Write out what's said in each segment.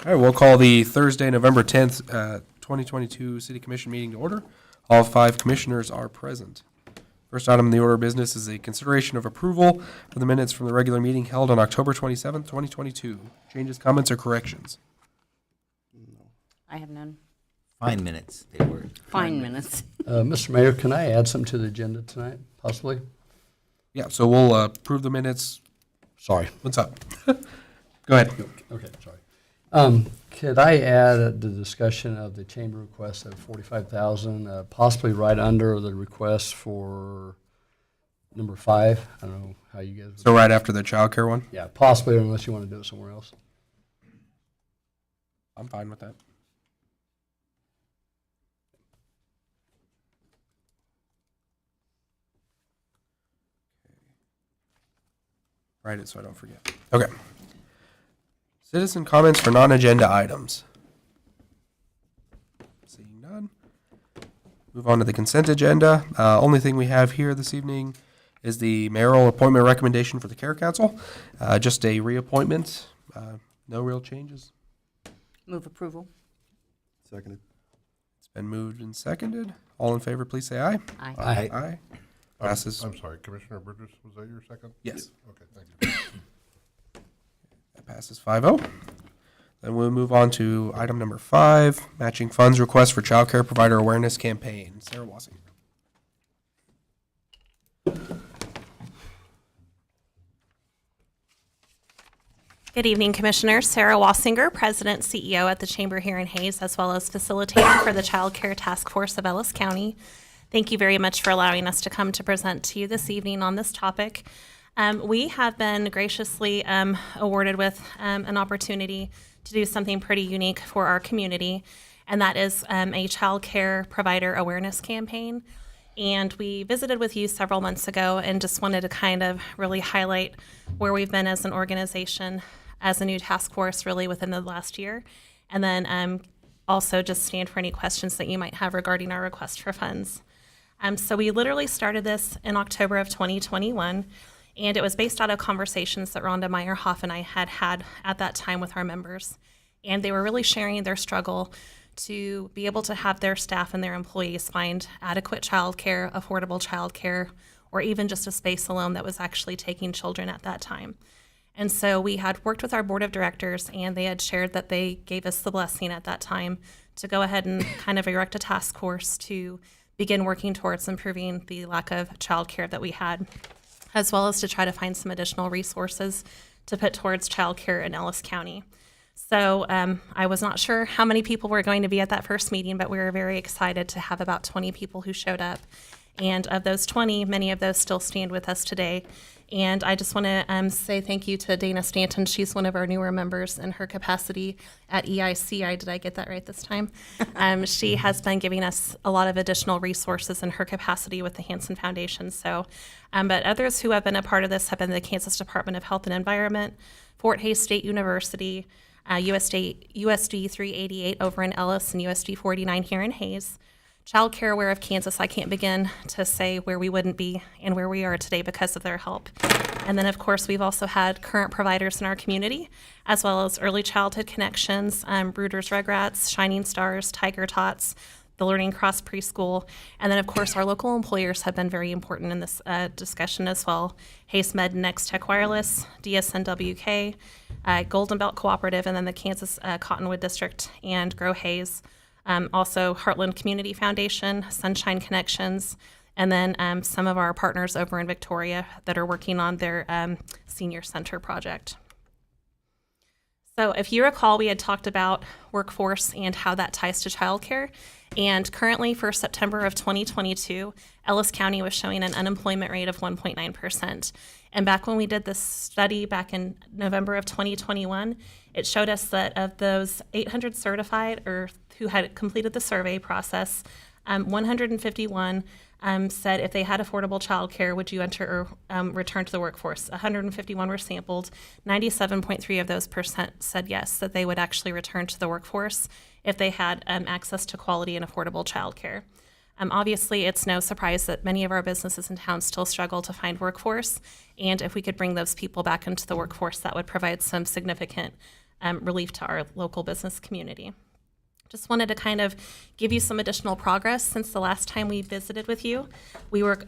All right, we'll call the Thursday, November 10th, 2022 City Commission meeting to order. All 5 commissioners are present. First item in the order of business is a consideration of approval for the minutes from the regular meeting held on October 27th, 2022. Changes, comments, or corrections? I have none. Fine minutes, they were. Fine minutes. Mr. Mayor, can I add something to the agenda tonight, possibly? Yeah, so we'll approve the minutes. Sorry. What's up? Go ahead. Okay, sorry. Could I add the discussion of the chamber request of $45,000, possibly right under the request for number 5? I don't know how you guys. So right after the childcare one? Yeah, possibly, unless you want to do it somewhere else. I'm fine with that. Write it so I don't forget. Okay. Citizen comments for non-agenda items. Seeing none. Move on to the consent agenda. Only thing we have here this evening is the mayoral appointment recommendation for the Care Council. Just a reappointment. No real changes. Move approval. Seconded. It's been moved and seconded. All in favor, please say aye. Aye. Aye. Aye. Passes. I'm sorry, Commissioner Burgess, was that your second? Yes. Okay, thank you. That passes 5-0. Then we'll move on to item number 5, matching funds request for child care provider awareness campaign. Sarah Wassing. Good evening, Commissioners. Sarah Wassinger, President, CEO at the Chamber here in Hayes, as well as facilitating for the Child Care Task Force of Ellis County. Thank you very much for allowing us to come to present to you this evening on this topic. We have been graciously awarded with an opportunity to do something pretty unique for our community, and that is a child care provider awareness campaign. And we visited with you several months ago and just wanted to kind of really highlight where we've been as an organization, as a new task force really within the last year, and then also just stand for any questions that you might have regarding our request for funds. So we literally started this in October of 2021, and it was based out of conversations that Rhonda Meyerhoff and I had at that time with our members. And they were really sharing their struggle to be able to have their staff and their employees find adequate childcare, affordable childcare, or even just a space alone that was actually taking children at that time. And so we had worked with our board of directors, and they had shared that they gave us the blessing at that time to go ahead and kind of erect a task force to begin working towards improving the lack of childcare that we had, as well as to try to find some additional resources to put towards childcare in Ellis County. So I was not sure how many people were going to be at that first meeting, but we were very excited to have about 20 people who showed up. And of those 20, many of those still stand with us today. And I just want to say thank you to Dana Stanton. She's one of our newer members in her capacity at EICI. Did I get that right this time? She has been giving us a lot of additional resources in her capacity with the Hansen Foundation. So, but others who have been a part of this have been the Kansas Department of Health and Environment, Fort Hays State University, USD 388 over in Ellis, and USD 49 here in Hayes. Child Care Aware of Kansas, I can't begin to say where we wouldn't be and where we are today because of their help. And then, of course, we've also had current providers in our community, as well as Early Childhood Connections, Brooders Rugrats, Shining Stars, Tiger Tots, the Learning Cross Preschool, and then, of course, our local employers have been very important in this discussion as well. Hayes Med, Nex-Tech Wireless, DSNWK, Golden Belt Cooperative, and then the Kansas Cottonwood District and Grow Hayes. Also Heartland Community Foundation, Sunshine Connections, and then some of our partners over in Victoria that are working on their senior center project. So if you recall, we had talked about workforce and how that ties to childcare. And currently for September of 2022, Ellis County was showing an unemployment rate of 1.9%. And back when we did this study back in November of 2021, it showed us that of those 800 certified or who had completed the survey process, 151 said if they had affordable childcare, would you enter or return to the workforce? 151 were sampled. 97.3 of those percent said yes, that they would actually return to the workforce if they had access to quality and affordable childcare. Obviously, it's no surprise that many of our businesses in town still struggle to find workforce, and if we could bring those people back into the workforce, that would provide some significant relief to our local business community. Just wanted to kind of give you some additional progress since the last time we visited with you. We were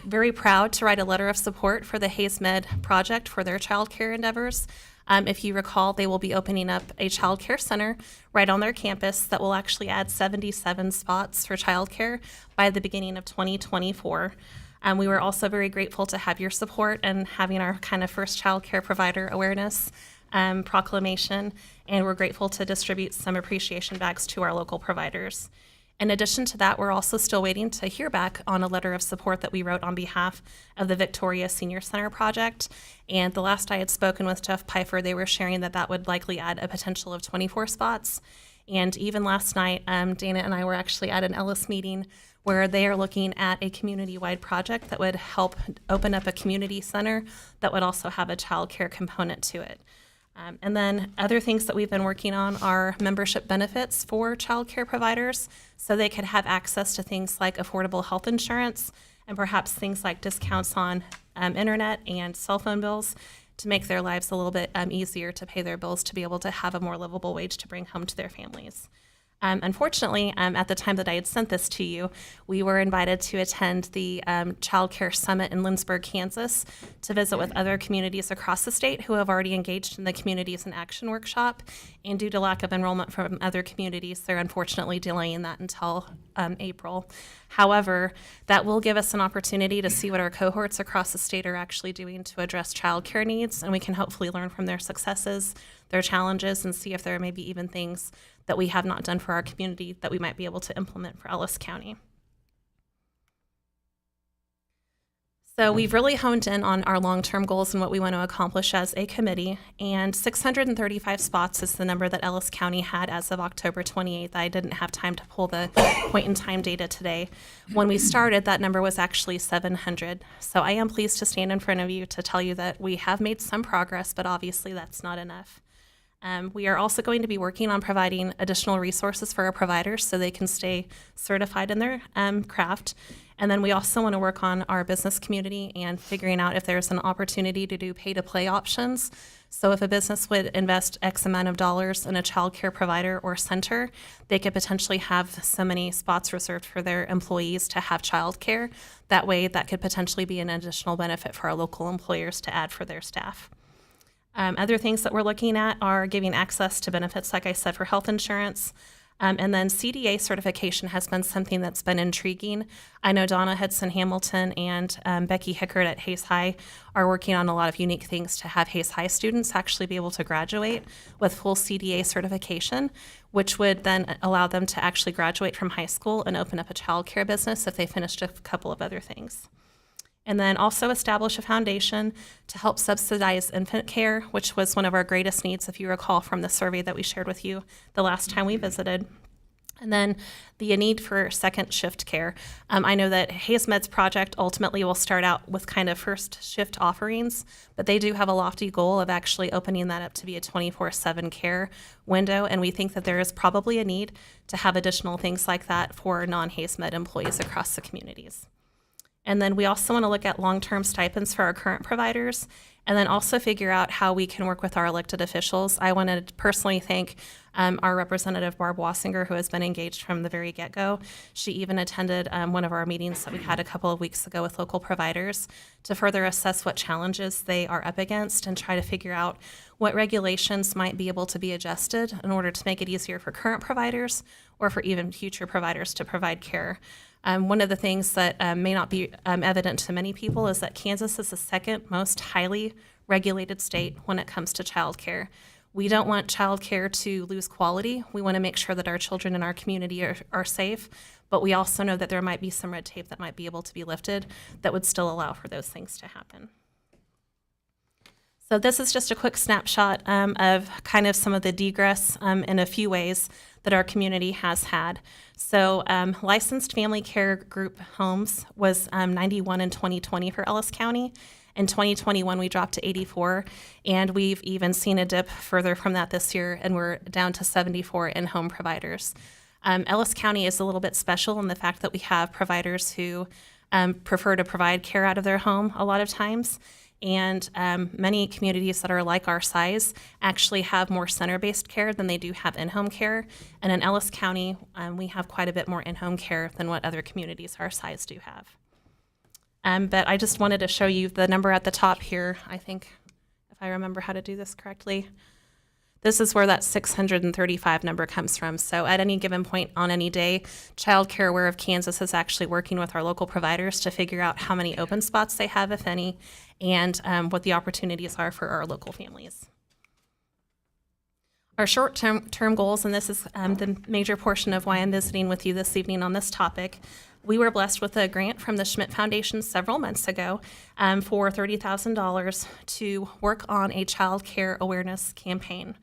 very proud to write a letter of support for the Hayes Med project for their childcare endeavors. If you recall, they will be opening up a childcare center right on their campus that will actually add 77 spots for childcare by the beginning of 2024. We were also very grateful to have your support and having our kind of first childcare provider awareness proclamation, and we're grateful to distribute some appreciation bags to our local providers. In addition to that, we're also still waiting to hear back on a letter of support that we wrote on behalf of the Victoria Senior Center project. And the last I had spoken with Jeff Pfeiffer, they were sharing that that would likely add a potential of 24 spots. And even last night, Dana and I were actually at an Ellis meeting where they are looking at a community-wide project that would help open up a community center that would also have a child care component to it. And then other things that we've been working on are membership benefits for child care providers so they could have access to things like affordable health insurance and perhaps things like discounts on internet and cell phone bills to make their lives a little bit easier to pay their bills to be able to have a more livable wage to bring home to their families. Unfortunately, at the time that I had sent this to you, we were invited to attend the Child Care Summit in Lindsborg, Kansas, to visit with other communities across the state who have already engaged in the Communities in Action workshop. And due to lack of enrollment from other communities, they're unfortunately delaying that until April. However, that will give us an opportunity to see what our cohorts across the state are actually doing to address child care needs, and we can hopefully learn from their successes, their challenges, and see if there may be even things that we have not done for our community that we might be able to implement for Ellis County. So we've really honed in on our long-term goals and what we want to accomplish as a committee, and 635 spots is the number that Ellis County had as of October 28th. I didn't have time to pull the point-in-time data today. When we started, that number was actually 700. So I am pleased to stand in front of you to tell you that we have made some progress, but obviously that's not enough. We are also going to be working on providing additional resources for our providers so they can stay certified in their craft. And then we also want to work on our business community and figuring out if there's an opportunity to do pay-to-play options. So if a business would invest X amount of dollars in a child care provider or center, they could potentially have so many spots reserved for their employees to have child care. That way, that could potentially be an additional benefit for our local employers to add for their staff. Other things that we're looking at are giving access to benefits, like I said, for health insurance. And then CDA certification has been something that's been intriguing. I know Donna Hudson-Hamilton and Becky Hickert at Hayes High are working on a lot of unique things to have Hayes High students actually be able to graduate with full CDA certification, which would then allow them to actually graduate from high school and open up a child care business if they finished a couple of other things. And then also establish a foundation to help subsidize infant care, which was one of our greatest needs, if you recall, from the survey that we shared with you the last time we visited. And then the need for second shift care. I know that Hayes Med's project ultimately will start out with kind of first shift offerings, but they do have a lofty goal of actually opening that up to be a 24/7 care window. And we think that there is probably a need to have additional things like that for non-Hayes Med employees across the communities. And then we also want to look at long-term stipends for our current providers, and then also figure out how we can work with our elected officials. I want to personally thank our representative, Barb Wassinger, who has been engaged from the very get-go. She even attended one of our meetings that we had a couple of weeks ago with local providers to further assess what challenges they are up against and try to figure out what regulations might be able to be adjusted in order to make it easier for current providers or for even future providers to provide care. One of the things that may not be evident to many people is that Kansas is the second most highly regulated state when it comes to childcare. We don't want childcare to lose quality. We want to make sure that our children in our community are safe, but we also know that there might be some red tape that might be able to be lifted that would still allow for those things to happen. So this is just a quick snapshot of kind of some of the degress in a few ways that our community has had. So licensed family care group homes was 91 in 2020 for Ellis County. In 2021, we dropped to 84, and we've even seen a dip further from that this year, and we're down to 74 in-home providers. Ellis County is a little bit special in the fact that we have providers who prefer to provide care out of their home a lot of times. And many communities that are like our size actually have more center-based care than they do have in-home care. And in Ellis County, we have quite a bit more in-home care than what other communities our size do have. But I just wanted to show you the number at the top here. I think, if I remember how to do this correctly, this is where that 635 number comes from. So at any given point on any day, Child Care Aware of Kansas is actually working with our local providers to figure out how many open spots they have, if any, and what the opportunities are for our local families. Our short-term goals, and this is the major portion of why I'm visiting with you this evening on this topic. We were blessed with a grant from the Schmidt Foundation several months ago for $30,000 to work on a child care awareness campaign.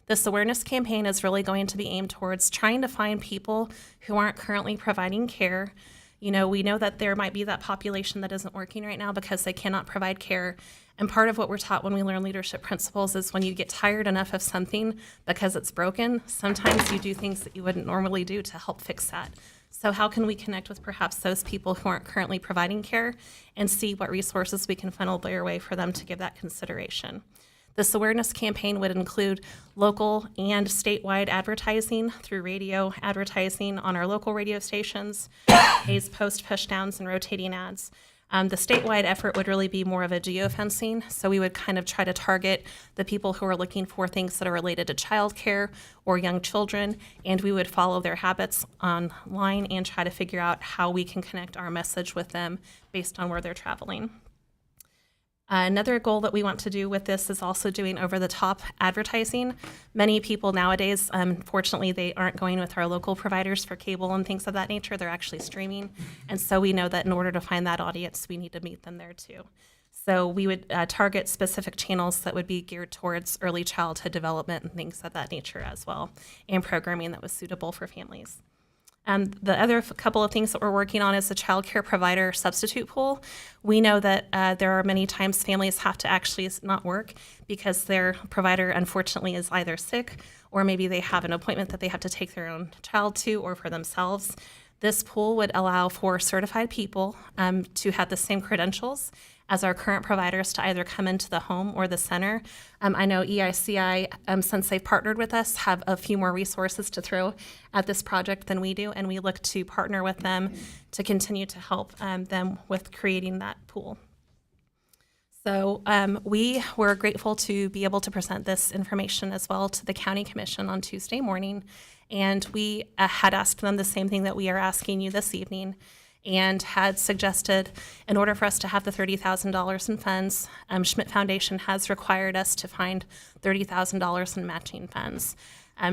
This awareness campaign is really going to be aimed towards trying to find people who aren't currently providing care. You know, we know that there might be that population that isn't working right now because they cannot provide care. And part of what we're taught when we learn leadership principles is when you get tired enough of something because it's broken, sometimes you do things that you wouldn't normally do to help fix that. So how can we connect with perhaps those people who aren't currently providing care and see what resources we can funnel their way for them to give that consideration? This awareness campaign would include local and statewide advertising through radio advertising on our local radio stations, Hayes Post pushdowns and rotating ads. The statewide effort would really be more of a geofencing, so we would kind of try to target the people who are looking for things that are related to childcare or young children, and we would follow their habits online and try to figure out how we can connect our message with them based on where they're traveling. Another goal that we want to do with this is also doing over-the-top advertising. Many people nowadays, unfortunately, they aren't going with our local providers for cable and things of that nature. They're actually streaming. And so we know that in order to find that audience, we need to meet them there too. So we would target specific channels that would be geared towards early childhood development and things of that nature as well, and programming that was suitable for families. The other couple of things that we're working on is the child care provider substitute pool. We know that there are many times families have to actually not work because their provider unfortunately is either sick or maybe they have an appointment that they have to take their own child to or for themselves. This pool would allow for certified people to have the same credentials as our current providers to either come into the home or the center. I know EICI, since they've partnered with us, have a few more resources to throw at this project than we do, and we look to partner with them to continue to help them with creating that pool. So we were grateful to be able to present this information as well to the County Commission on Tuesday morning, and we had asked them the same thing that we are asking you this evening, and had suggested in order for us to have the $30,000 in funds, Schmidt Foundation has required us to find $30,000 in matching funds.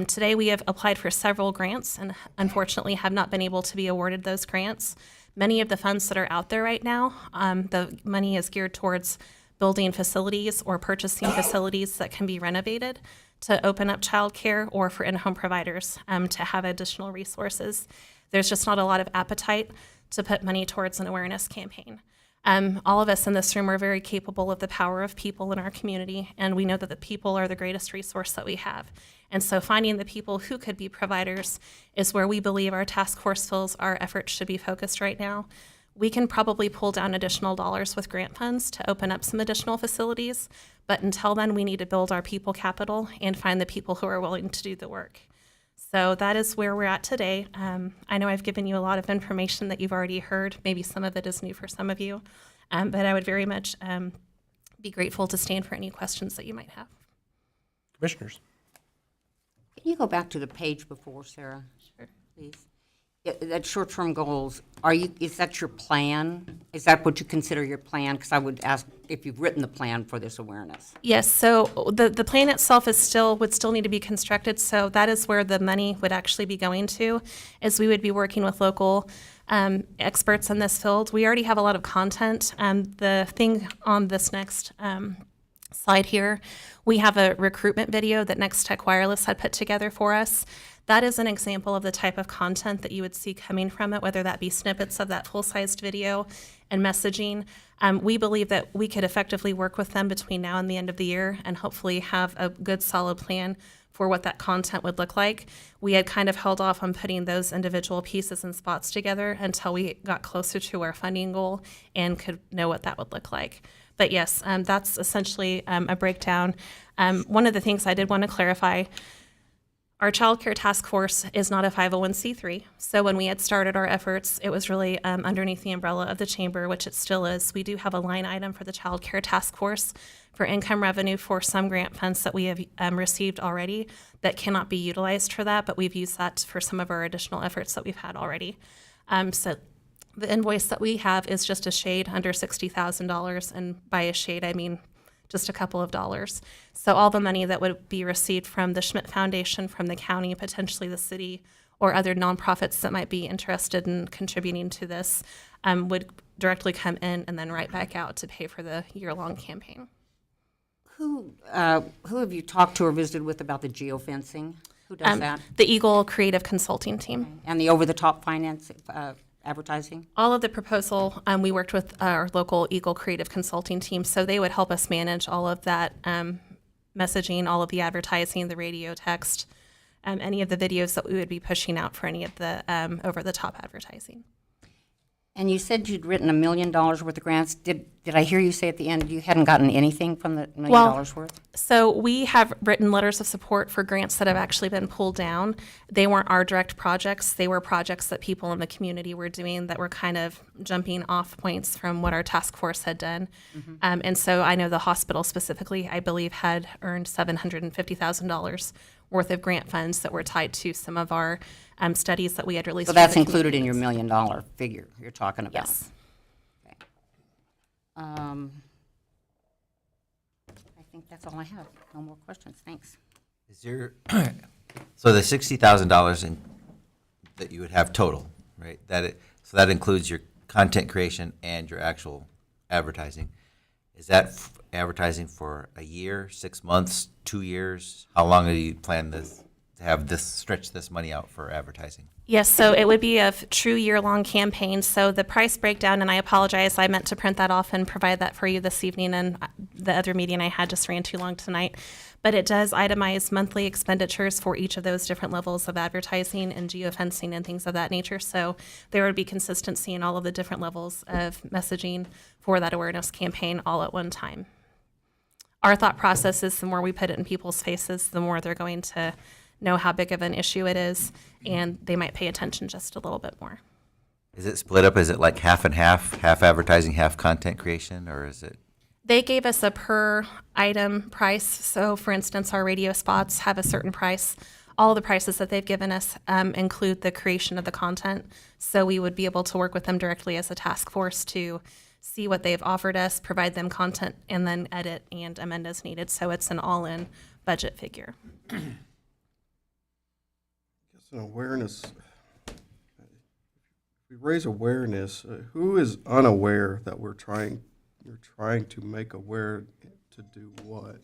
Today we have applied for several grants and unfortunately have not been able to be awarded those grants. Many of the funds that are out there right now, the money is geared towards building facilities or purchasing facilities that can be renovated to open up childcare or for in-home providers to have additional resources. There's just not a lot of appetite to put money towards an awareness campaign. All of us in this room are very capable of the power of people in our community, and we know that the people are the greatest resource that we have. And so finding the people who could be providers is where we believe our task force feels our efforts should be focused right now. We can probably pull down additional dollars with grant funds to open up some additional facilities, but until then, we need to build our people capital and find the people who are willing to do the work. So that is where we're at today. I know I've given you a lot of information that you've already heard. Maybe some of it is new for some of you, but I would very much be grateful to stand for any questions that you might have. Commissioners. Can you go back to the page before, Sarah? Sure. Please. That short-term goals, is that your plan? Is that what you consider your plan? Because I would ask if you've written the plan for this awareness. Yes, so the plan itself would still need to be constructed, so that is where the money would actually be going to, is we would be working with local experts in this field. We already have a lot of content. The thing on this next slide here, we have a recruitment video that Nex-Tech Wireless had put together for us. That is an example of the type of content that you would see coming from it, whether that be snippets of that full-sized video and messaging. We believe that we could effectively work with them between now and the end of the year and hopefully have a good, solid plan for what that content would look like. We had kind of held off on putting those individual pieces and spots together until we got closer to our funding goal and could know what that would look like. But yes, that's essentially a breakdown. One of the things I did want to clarify, our Child Care Task Force is not a 501c3. So when we had started our efforts, it was really underneath the umbrella of the chamber, which it still is. We do have a line item for the Child Care Task Force for income revenue for some grant funds that we have received already that cannot be utilized for that, but we've used that for some of our additional efforts that we've had already. So the invoice that we have is just a shade under $60,000, and by a shade, I mean just a couple of dollars. So all the money that would be received from the Schmidt Foundation, from the county, potentially the city, or other nonprofits that might be interested in contributing to this would directly come in and then right back out to pay for the year-long campaign. Who have you talked to or visited with about the geofencing? Who does that? The Eagle Creative Consulting Team. And the over-the-top finance advertising? All of the proposal, we worked with our local Eagle Creative Consulting Team, so they would help us manage all of that messaging, all of the advertising, the radio, text, any of the videos that we would be pushing out for any of the over-the-top advertising. And you said you'd written $1 million worth of grants. Did I hear you say at the end you hadn't gotten anything from the $1 million worth? So we have written letters of support for grants that have actually been pulled down. They weren't our direct projects. They were projects that people in the community were doing that were kind of jumping off points from what our task force had done. And so I know the hospital specifically, I believe, had earned $750,000 worth of grant funds that were tied to some of our studies that we had released. So that's included in your $1 million figure you're talking about? Yes. Okay. I think that's all I have. No more questions. Thanks. Is there, so the $60,000 that you would have total, right? So that includes your content creation and your actual advertising. Is that advertising for a year, 6 months, 2 years? How long do you plan this to have this stretch this money out for advertising? Yes, so it would be a true year-long campaign. So the price breakdown, and I apologize, I meant to print that off and provide that for you this evening, and the other meeting I had just ran too long tonight. But it does itemize monthly expenditures for each of those different levels of advertising and geofencing and things of that nature. So there would be consistency in all of the different levels of messaging for that awareness campaign all at one time. Our thought process is the more we put it in people's faces, the more they're going to know how big of an issue it is, and they might pay attention just a little bit more. Is it split up? Is it like half and half advertising, half content creation, or is it? They gave us a per item price. So for instance, our radio spots have a certain price. All the prices that they've given us include the creation of the content. So we would be able to work with them directly as a task force to see what they've offered us, provide them content, and then edit and amend as needed. So it's an all-in budget figure. It's an awareness. If we raise awareness, who is unaware that you're trying to make aware to do what?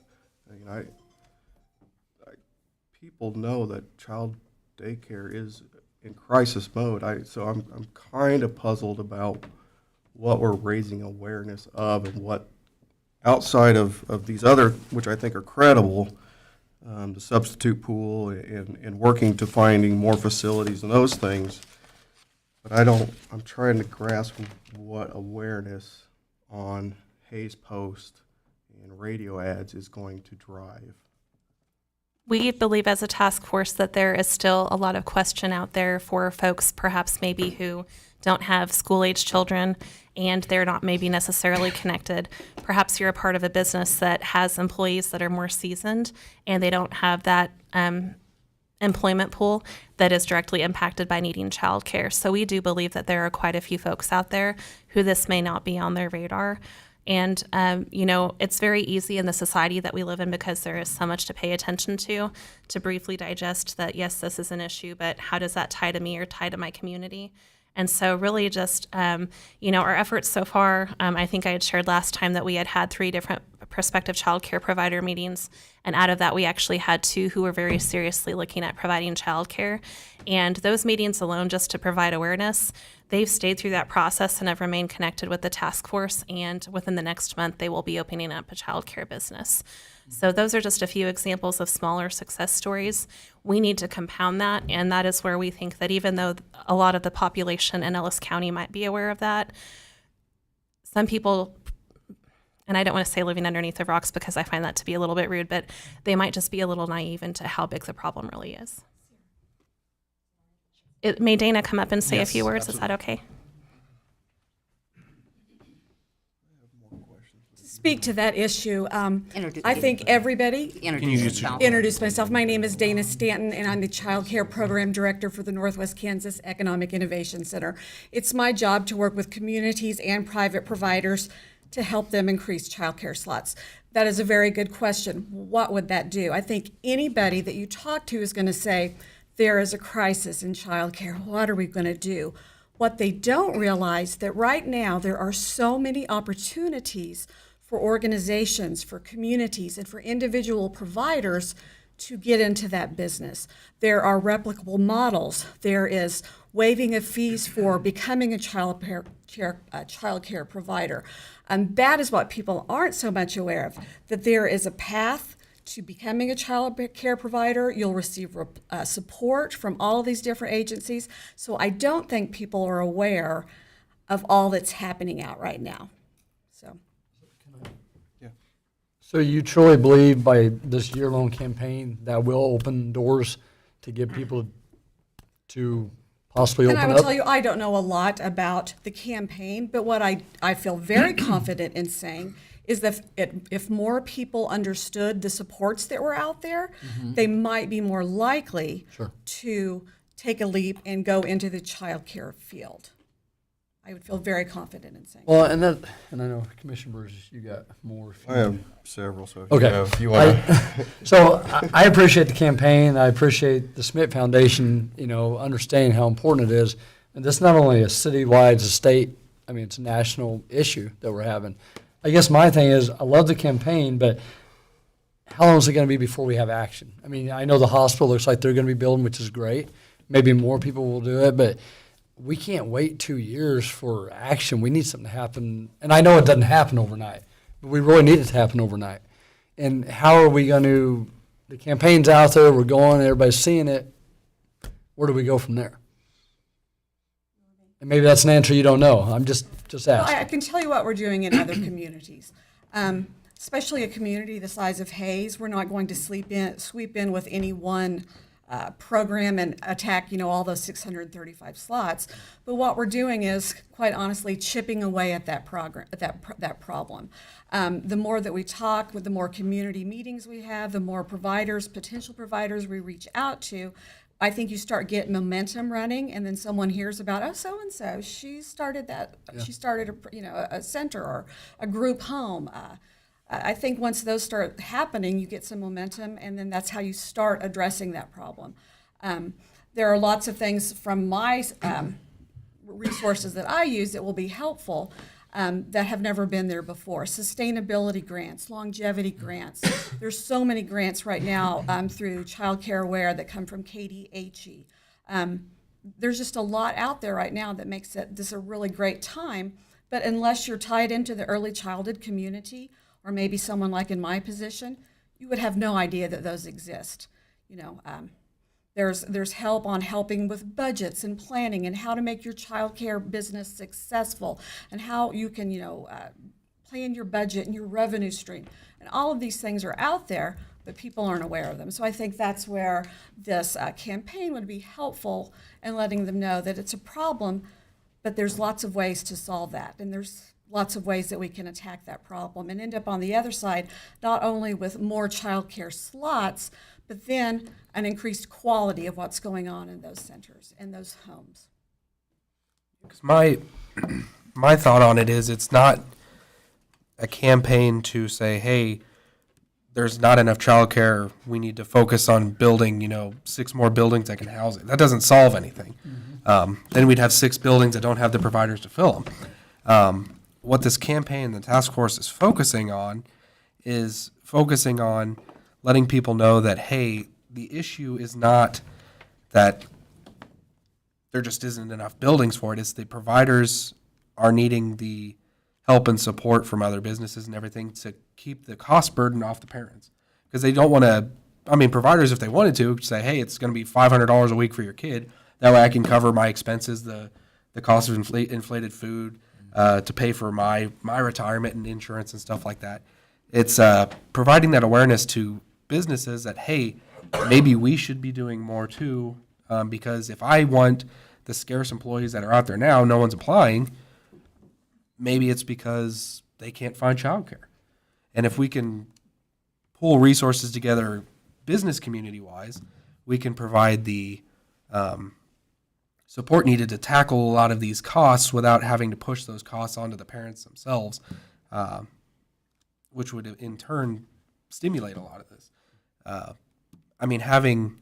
I mean, people know that child daycare is in crisis mode. So I'm kind of puzzled about what we're raising awareness of, and what outside of these other, which I think are credible, the substitute pool and working to finding more facilities and those things. But I'm trying to grasp what awareness on Hayes Post and radio ads is going to drive. We believe as a task force that there is still a lot of question out there for folks perhaps maybe who don't have school-age children and they're not maybe necessarily connected. Perhaps you're a part of a business that has employees that are more seasoned and they don't have that employment pool that is directly impacted by needing childcare. So we do believe that there are quite a few folks out there who this may not be on their radar. And, it's very easy in the society that we live in, because there is so much to pay attention to briefly digest that, yes, this is an issue, but how does that tie to me or tie to my community? And so really just, our efforts so far, I think I had shared last time that we had 3 different prospective child care provider meetings. And out of that, we actually had 2 who were very seriously looking at providing child care. And those meetings alone, just to provide awareness, they've stayed through that process and have remained connected with the task force. And within the next month, they will be opening up a child care business. So those are just a few examples of smaller success stories. We need to compound that, and that is where we think that even though a lot of the population in Ellis County might be aware of that, some people and I don't want to say living underneath the rocks because I find that to be a little bit rude, but they might just be a little naive into how big the problem really is. May Dana come up and say a few words? Is that okay? Speak to that issue. Introduce- I think everybody, Introduce yourself. introduce myself. My name is Dana Stanton, and I'm the Child Care Program Director for the Northwest Kansas Economic Innovation Center. It's my job to work with communities and private providers to help them increase child care slots. That is a very good question. What would that do? I think anybody that you talk to is going to say, there is a crisis in child care. What are we going to do? What they don't realize that right now there are so many opportunities for organizations, for communities, and for individual providers to get into that business. There are replicable models. There is waiving of fees for becoming a child care provider. That is what people aren't so much aware of, that there is a path to becoming a child care provider. You'll receive support from all of these different agencies. So I don't think people are aware of all that's happening out right now. So you truly believe by this year-long campaign that will open doors to get people to possibly And open I up? will tell you, I don't know a lot about the campaign, but what I feel very confident in saying is that if more people understood the supports that were out there, they might be more likely to take a leap and go into the child care field. I would feel very confident in saying. Well, and I know Commissioner Burgess, you got more. if you I have want. several, so Okay. if you want So I appreciate the campaign. I appreciate the Smith Foundation, understanding how important it is. And this is not only a citywide, it's a state, it's a national issue that we're having. I guess my thing is, I love the campaign, but how long is it going to be before we have action? I know the hospital looks like they're going to be building, which is great. Maybe more people will do it, but we can't wait 2 years for action. We need something to happen. And I know it doesn't happen overnight, but we really need it to happen overnight. And how are we going to, the campaign's out there, we're going, everybody's seeing it. Where do we go from there? And maybe that's an answer you don't know. I'm just Well, I asking. can tell you what we're doing in other communities. Especially a community the size of Hayes, we're not going to sweep in with any one program and attack, all those 635 slots. But what we're doing is, quite honestly, chipping away at that problem. The more that we talk, with the more community meetings we have, the more potential providers we reach out to, I think you start getting momentum running, and then someone hears about, so and so, she started that. Yeah. She started a center or a group home. I think once those start happening, you get some momentum, and then that's how you start addressing that problem. There are lots of things from my resources that I use that will be helpful that have never been there before. Sustainability grants, longevity grants. There's so many grants right now through Child Care Aware that come from KDHE. There's just a lot out there right now that makes this a really great time, but unless you're tied into the early childhood community, or maybe someone like in my position, you would have no idea that those exist. There's help on helping with budgets and planning and how to make your child care business successful and how you can, plan your budget and your revenue stream. And all of these things are out there, but people aren't aware of them. So I think that's where this campaign would be helpful in letting them know that it's a problem, but there's lots of ways to solve that. And there's lots of ways that we can attack that problem and end up on the other side, not only with more child care slots, but then an increased quality of what's going on in those centers and those homes. 'Cause my thought on it is, it's not a campaign to say, hey, there's not enough childcare, we need to focus on building, 6 more buildings that can house it. That doesn't solve anything. Then we'd have 6 buildings that don't have the providers to fill them. What this campaign, the task force is focusing on letting people know that, hey, the issue is not that there just isn't enough buildings for it. It's the providers are needing the help and support from other businesses and everything to keep the cost burden off the parents. Because they don't want to, providers, if they wanted to, say, hey, it's going to be $500 a week for your kid. That way I can cover my expenses, the cost of inflated food, to pay for my retirement and insurance and stuff like that. It's providing that awareness to businesses that, hey, maybe we should be doing more too, because if I want the scarce employees that are out there now, no one's applying, maybe it's because they can't find childcare. And if we can pull resources together business community-wise, we can provide the support needed to tackle a lot of these costs without having to push those costs onto the parents themselves, which would in turn stimulate a lot of this. I mean, having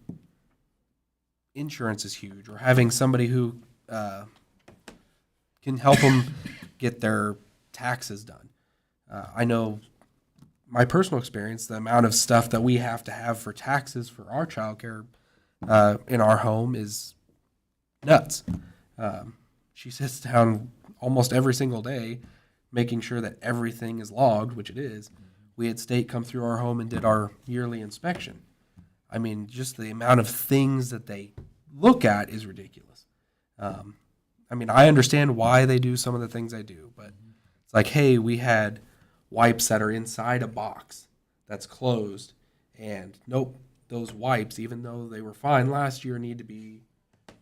insurance is huge, or having somebody who can help them get their taxes done. I know my personal experience, the amount of stuff that we have to have for taxes for our childcare in our home is nuts. She sits down almost every single day making sure that everything is logged, which it is. We had state come through our home and did our yearly inspection. I mean, just the amount of things that they look at is ridiculous. I mean, I understand why they do some of the things they do, but it's like, hey, we had wipes that are inside a box that's closed, and nope, those wipes, even though they were fine last year, need to be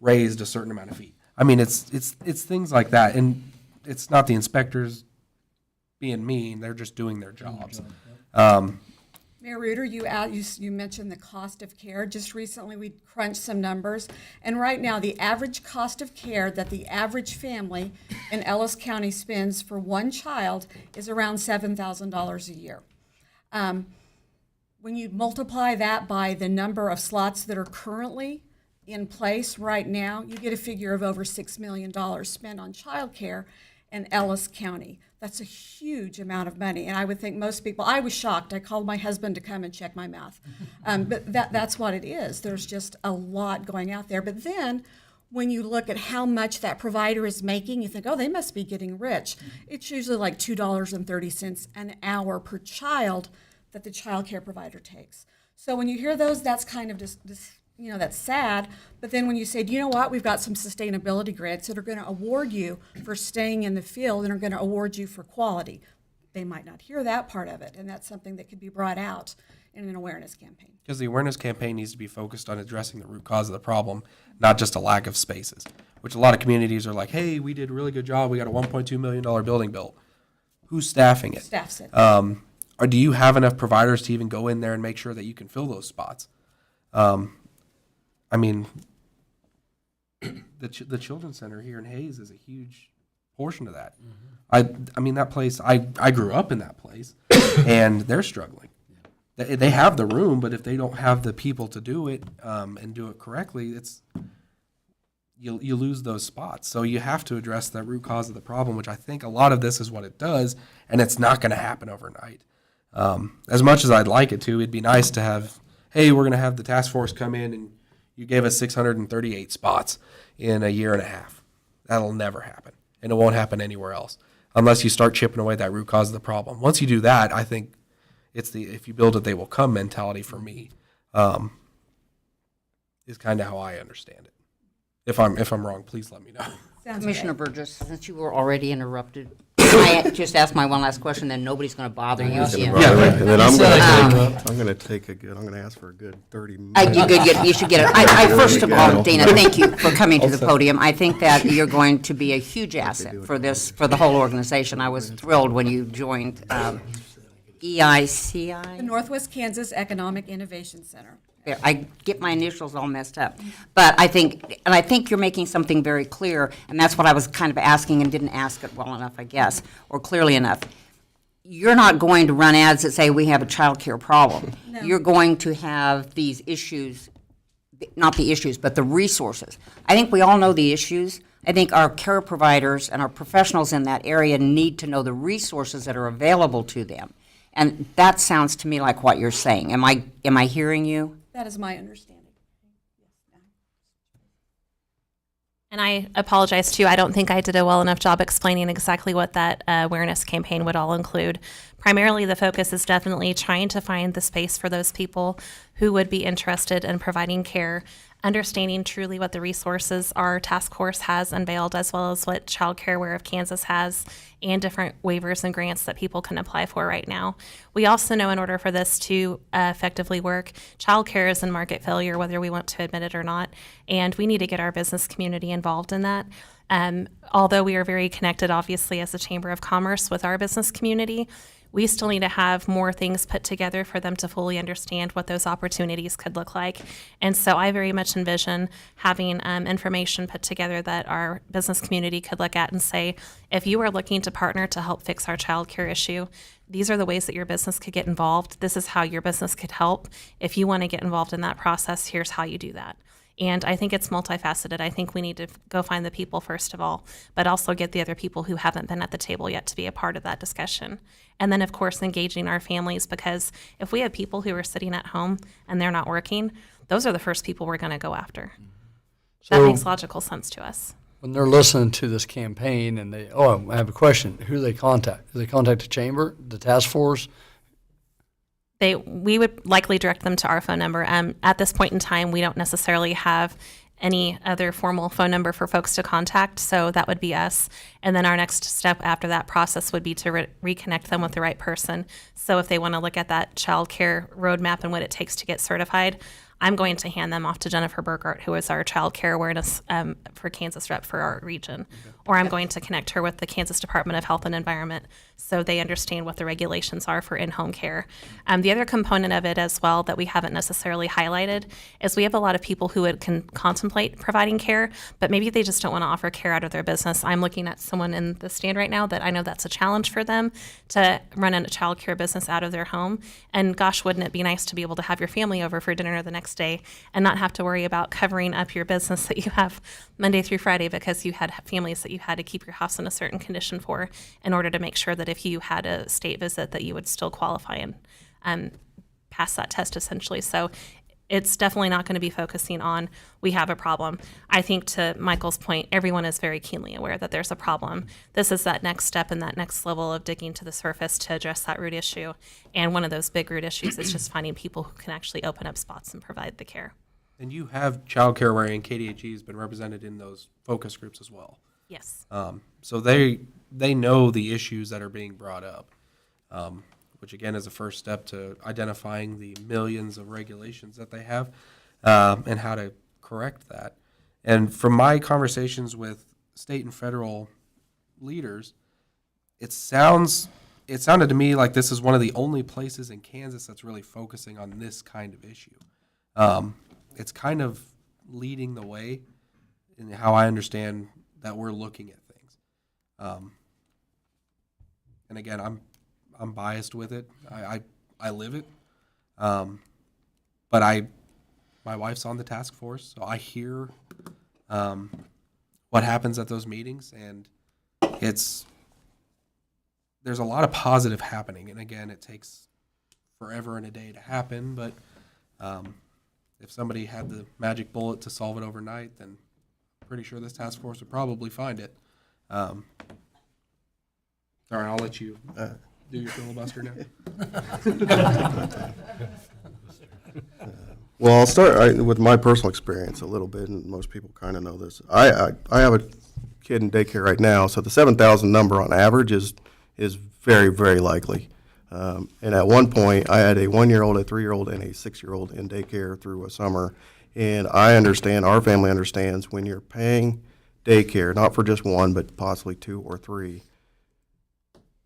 raised a certain amount of feet. I mean, it's things like that, and it's not the inspectors being mean; they're just doing their jobs. Mayor Reuter, you mentioned the cost of care. Just recently, we crunched some numbers, and right now, the average cost of care that the average family in Ellis County spends for one child is around $7,000 a year. When you multiply that by the number of slots that are currently in place right now, you get a figure of over $6 million spent on childcare in Ellis County. That's a huge amount of money, and I would think most people, I was shocked. I called my husband to come and check my math. But that's what it is. There's just a lot going out there. But then when you look at how much that provider is making, you think, oh, they must be getting rich. It's usually like $2.30 an hour per child that the child care provider takes. So when you hear those, that's kind of just that's sad. But then when you say, do you know what, we've got some sustainability grants that are going to award you for staying in the field and are going to award you for quality, they might not hear that part of it. And that's something that could be brought out in an awareness campaign. Because the awareness campaign needs to be focused on addressing the root cause of the problem, not just a lack of spaces, which a lot of communities are like, hey, we did a really good job. We got a $1.2 million building built. Who's staffing it? Staffs it. Or do you have enough providers to even go in there and make sure that you can fill those spots? I mean, the Children's Center here in Hayes is a huge portion of that. I mean, that place, I grew up in that place, and they're struggling. They have the room, but if they don't have the people to do it and do it correctly, you lose those spots. So you have to address that root cause of the problem, which I think a lot of this is what it does, and it's not going to happen overnight. As much as I'd like it to, it'd be nice to have, hey, we're going to have the task force come in and you gave us 638 spots in a year and a half. That'll never happen, and it won't happen anywhere else unless you start chipping away that root cause of the problem. Once you do that, I think it's the if you build it, they will come mentality for me, is kind of how I understand it. If I'm wrong, please let me know. Sounds Commissioner great. Burgess, since you were already interrupted, I just asked my one last question, then nobody's going to bother you again. And then I'm gonna ask for a good 30 minutes. You should get it. I first of all, Dana, thank you for coming to the podium. I think that you're going to be a huge asset for the whole organization. I was thrilled when you joined The EICI. Northwest Kansas Economic Innovation Center. There, I get my initials all messed up. But I think you're making something very clear, and that's what I was kind of asking and didn't ask it well enough, I guess, or clearly enough. You're not going to run ads that say we have a child care problem. No. You're going to have these issues, not the issues, but the resources. I think we all know the issues. I think our care providers and our professionals in that area need to know the resources that are available to them. And that sounds to me like what you're saying. Am I hearing you? That is my understanding. And I apologize too. I don't think I did a well enough job explaining exactly what that awareness campaign would all include. Primarily, the focus is definitely trying to find the space for those people who would be interested in providing care, understanding truly what the resources our task force has unveiled, as well as what Child Care Aware of Kansas has, and different waivers and grants that people can apply for right now. We also know in order for this to effectively work, childcare is in market failure, whether we want to admit it or not, and we need to get our business community involved in that. Although we are very connected, obviously, as a Chamber of Commerce with our business community, we still need to have more things put together for them to fully understand what those opportunities could look like. And so I very much envision having information put together that our business community could look at and say, if you are looking to partner to help fix our childcare issue, these are the ways that your business could get involved. This is how your business could help. If you want to get involved in that process, here's how you do that. And I think it's multifaceted. I think we need to go find the people first of all, but also get the other people who haven't been at the table yet to be a part of that discussion. And then, of course, engaging our families, because if we have people who are sitting at home and they're not working, those are the first people we're going to go after. That So- makes logical sense to us. When they're listening to this campaign and they, I have a question, who do they contact? Do they contact the chamber, the task force? We would likely direct them to our phone number. At this point in time, we don't necessarily have any other formal phone number for folks to contact, so that would be us. And then our next step after that process would be to reconnect them with the right person. So if they want to look at that child care roadmap and what it takes to get certified, I'm going to hand them off to Jennifer Burgart, who is our child care awareness for Kansas rep for our region. Or I'm going to connect her with the Kansas Department of Health and Environment so they understand what the regulations are for in-home care. The other component of it as well that we haven't necessarily highlighted is we have a lot of people who can contemplate providing care, but maybe they just don't want to offer care out of their business. I'm looking at someone in the stand right now that I know that's a challenge for them to run a child care business out of their home. And gosh, wouldn't it be nice to be able to have your family over for dinner the next day and not have to worry about covering up your business that you have Monday through Friday because you had families that you had to keep your house in a certain condition for in order to make sure that if you had a state visit that you would still qualify and pass that test essentially. So it's definitely not going to be focusing on we have a problem. I think to Michael's point, everyone is very keenly aware that there's a problem. This is that next step and that next level of digging to the surface to address that root issue. And one of those big root issues is just finding people who can actually open up spots and provide the care. And you have Child Care Aware and KDHE has been represented in those focus groups as well. Yes. So they know the issues that are being brought up, which again is a first step to identifying the millions of regulations that they have and how to correct that. And from my conversations with state and federal leaders, it sounded to me like this is one of the only places in Kansas that's really focusing on this kind of issue. It's kind of leading the way in how I understand that we're looking at things. And again, I'm biased with it. I live it. But my wife's on the task force, so I hear what happens at those meetings, and there's a lot of positive happening. And again, it takes forever and a day to happen, but if somebody had the magic bullet to solve it overnight, then I'm pretty sure this task force would probably find it. All right, I'll let you do your filibuster now. Well, I'll start with my personal experience a little bit, and most people kind of know this. I have a kid in daycare right now, so the 7,000 number on average is very, very likely. And at one point, I had a 1-year-old, a 3-year-old, and a 6-year-old in daycare through a summer. And I understand, our family understands, when you're paying daycare, not for just one, but possibly 2 or 3,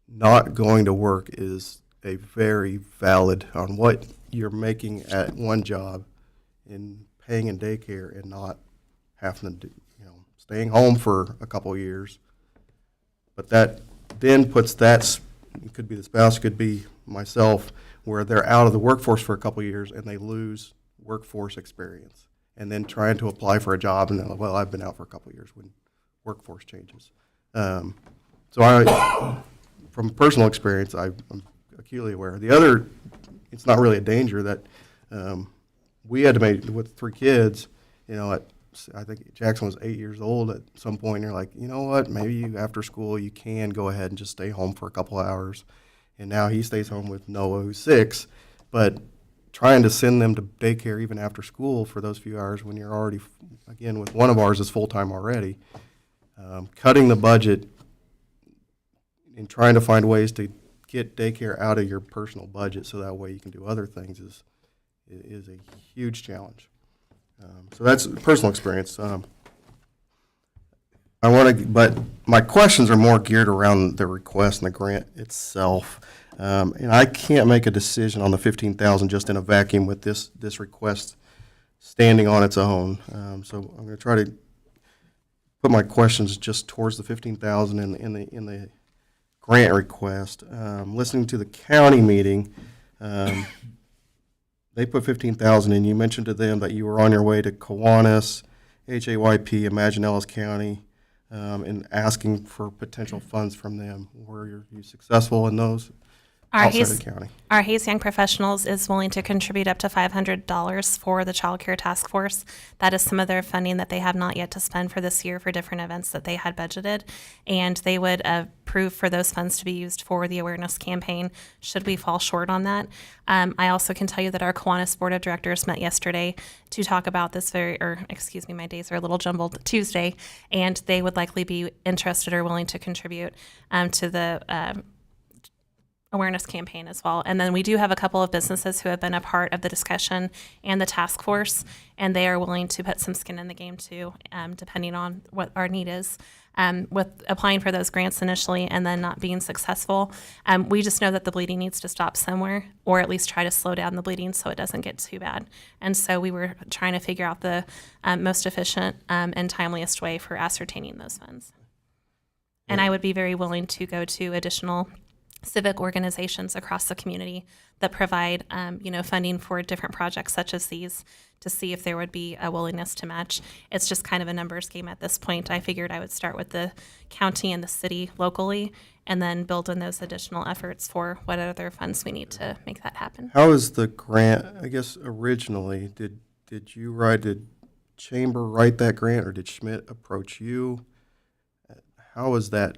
not going to work is a very valid on what you're making at one job in paying in daycare and not having to do, staying home for a couple of years. But that then puts that, it could be the spouse, could be myself, where they're out of the workforce for a couple of years and they lose workforce experience. And then trying to apply for a job and they're like, well, I've been out for a couple of years when workforce changes. From personal experience, I'm acutely aware. The other, it's not really a danger that we had to make with 3 kids, I think Jackson was 8 years old at some point. And you're like, you know what, maybe after school you can go ahead and just stay home for a couple hours. And now he stays home with Noah, who's 6. But trying to send them to daycare even after school for those few hours when you're already, again, with one of ours is full-time already. Cutting the budget and trying to find ways to get daycare out of your personal budget so that way you can do other things is a huge challenge. So that's personal experience. But my questions are more geared around the request and the grant itself. And I can't make a decision on the 15,000 just in a vacuum with this request standing on its own. So I'm going to try to put my questions just towards the 15,000 in the grant request. Listening to the county meeting, they put 15,000 in. You mentioned to them that you were on your way to Kiwanis, HAYP, Imagine Ellis County, and asking for potential funds from them. Were you successful in those outside of the county? Our Hayes Young Professionals is willing to contribute up to $500 for the Child Care Task Force. That is some of their funding that they have not yet to spend for this year for different events that they had budgeted. And they would approve for those funds to be used for the awareness campaign should we fall short on that. I also can tell you that our Kiwanis Board of Directors met yesterday to talk about this my days are a little jumbled, Tuesday, and they would likely be interested or willing to contribute to the awareness campaign as well. And then we do have a couple of businesses who have been a part of the discussion and the task force, and they are willing to put some skin in the game too, depending on what our need is. With applying for those grants initially and then not being successful, we just know that the bleeding needs to stop somewhere, or at least try to slow down the bleeding so it doesn't get too bad. And so we were trying to figure out the most efficient and timeliest way for ascertaining those funds. And I would be very willing to go to additional civic organizations across the community that provide, funding for different projects such as these to see if there would be a willingness to match. It's just kind of a numbers game at this point. I figured I would start with the county and the city locally and then build in those additional efforts for what other funds we need to make that happen. How is the grant, I guess originally, did Chamber write that grant, or did Schmidt approach you? How is that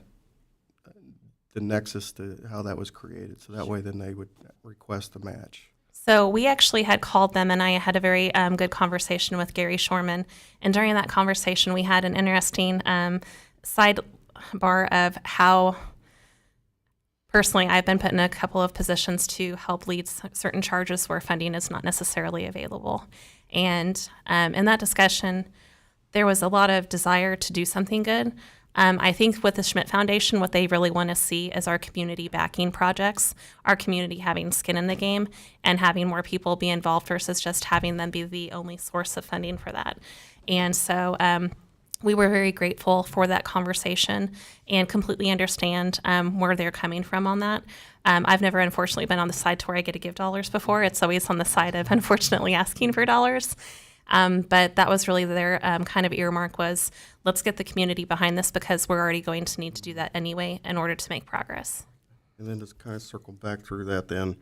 the nexus to how that was created? So that way then they would request the match. So we actually had called them, and I had a very good conversation with Gary Shorman. And during that conversation, we had an interesting sidebar of how personally I've been put in a couple of positions to help lead certain charges where funding is not necessarily available. And in that discussion, there was a lot of desire to do something good. I think with the Schmidt Foundation, what they really want to see is our community backing projects, our community having skin in the game, and having more people be involved versus just having them be the only source of funding for that. And so we were very grateful for that conversation and completely understand where they're coming from on that. I've never, unfortunately, been on the side to where I get to give dollars before. It's always on the side of, unfortunately, asking for dollars. But that was really their kind of earmark was, let's get the community behind this because we're already going to need to do that anyway in order to make progress. And then just kind of circle back through that then.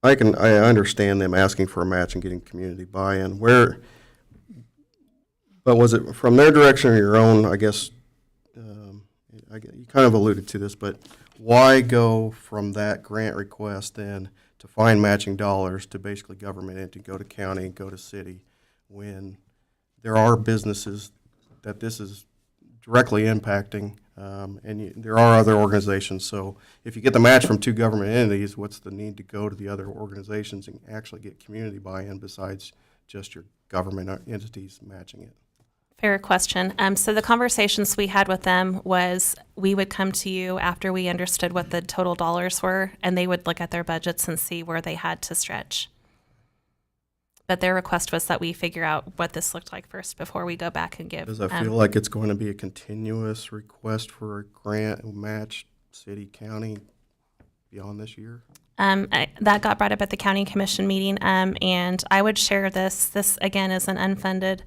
I understand them asking for a match and getting community buy-in. But was it from their direction or your own? I guess you kind of alluded to this, but why go from that grant request then to find matching dollars to basically government entity, go to county, go to city, when there are businesses that this is directly impacting, and there are other organizations. So if you get the match from two government entities, what's the need to go to the other organizations and actually get community buy-in besides just your government entities matching it? Fair question. So the conversations we had with them was we would come to you after we understood what the total dollars were, and they would look at their budgets and see where they had to stretch. But their request was that we figure out what this looked like first before we go back and give. Does that feel like it's going to be a continuous request for a grant match, city, county, beyond this year? That got brought up at the county commission meeting, and I would share this. This, again, is an unfunded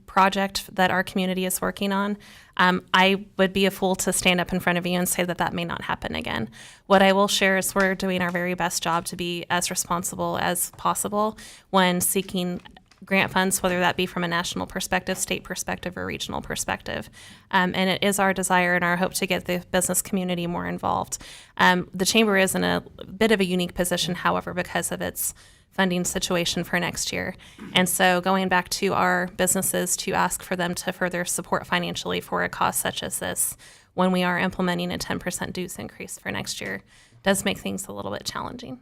project that our community is working on. I would be a fool to stand up in front of you and say that that may not happen again. What I will share is we're doing our very best job to be as responsible as possible when seeking grant funds, whether that be from a national perspective, state perspective, or regional perspective. And it is our desire and our hope to get the business community more involved. The Chamber is in a bit of a unique position, however, because of its funding situation for next year. And so going back to our businesses to ask for them to further support financially for a cost such as this, when we are implementing a 10% dues increase for next year, does make things a little bit challenging.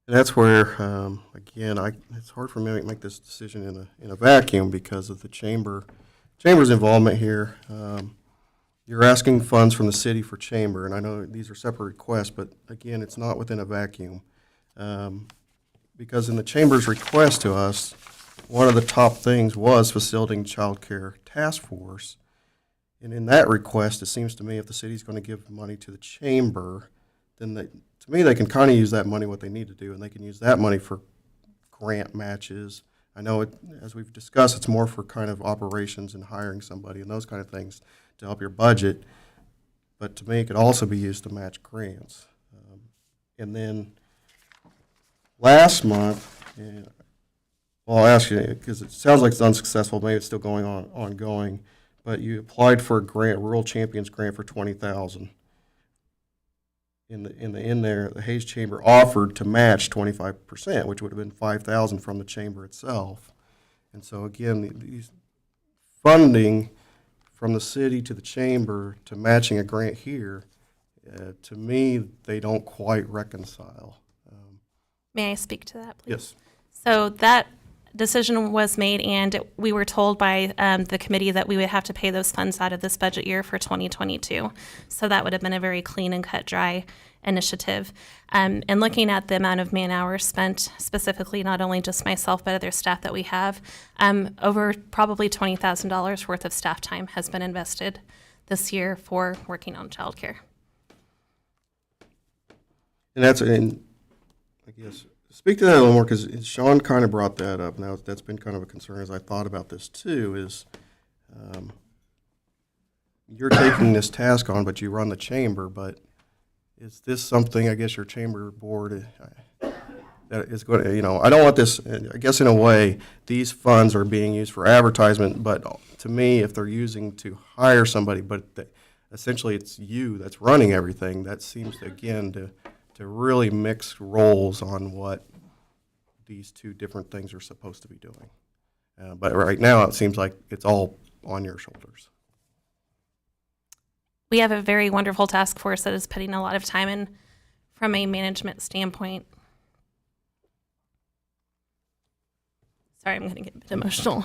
And that's where, again, it's hard for me to make this decision in a vacuum because of the chamber's involvement here. You're asking funds from the city for chamber, and I know these are separate requests, but again, it's not within a vacuum. Because in the chamber's request to us, one of the top things was facilitating child care task force. And in that request, it seems to me if the city's going to give money to the chamber, then to me, they can kind of use that money what they need to do, and they can use that money for grant matches. I know, as we've discussed, it's more for kind of operations and hiring somebody and those kind of things to help your budget. But to me, it could also be used to match grants. And then last month, well, I'll ask you, because it sounds like it's unsuccessful, maybe it's still ongoing, but you applied for a grant, Rural Champions grant for $20,000. In there, the Hayes Chamber offered to match 25%, which would have been $5,000 from the chamber itself. And so again, these funding from the city to the chamber to matching a grant here, to me, they don't quite reconcile. May I speak to that, please? Yes. So that decision was made, and we were told by the committee that we would have to pay those funds out of this budget year for 2022. So that would have been a very clean and cut dry initiative. And looking at the amount of man hours spent, specifically not only just myself but other staff that we have, over probably $20,000 worth of staff time has been invested this year for working on childcare. And I guess, speak to that a little more, because Sean kind of brought that up. Now, that's been kind of a concern as I thought about this too, is you're taking this task on, but you run the chamber, but is this something, I guess, your chamber board that is going to, I don't want this, I guess in a way, these funds are being used for advertisement, but to me, if they're using to hire somebody, but essentially it's you that's running everything, that seems, again, to really mix roles on what these two different things are supposed to be doing. But right now, it seems like it's all on your shoulders. We have a very wonderful task force that is putting a lot of time in from a management standpoint. Sorry, I'm going to get a bit emotional.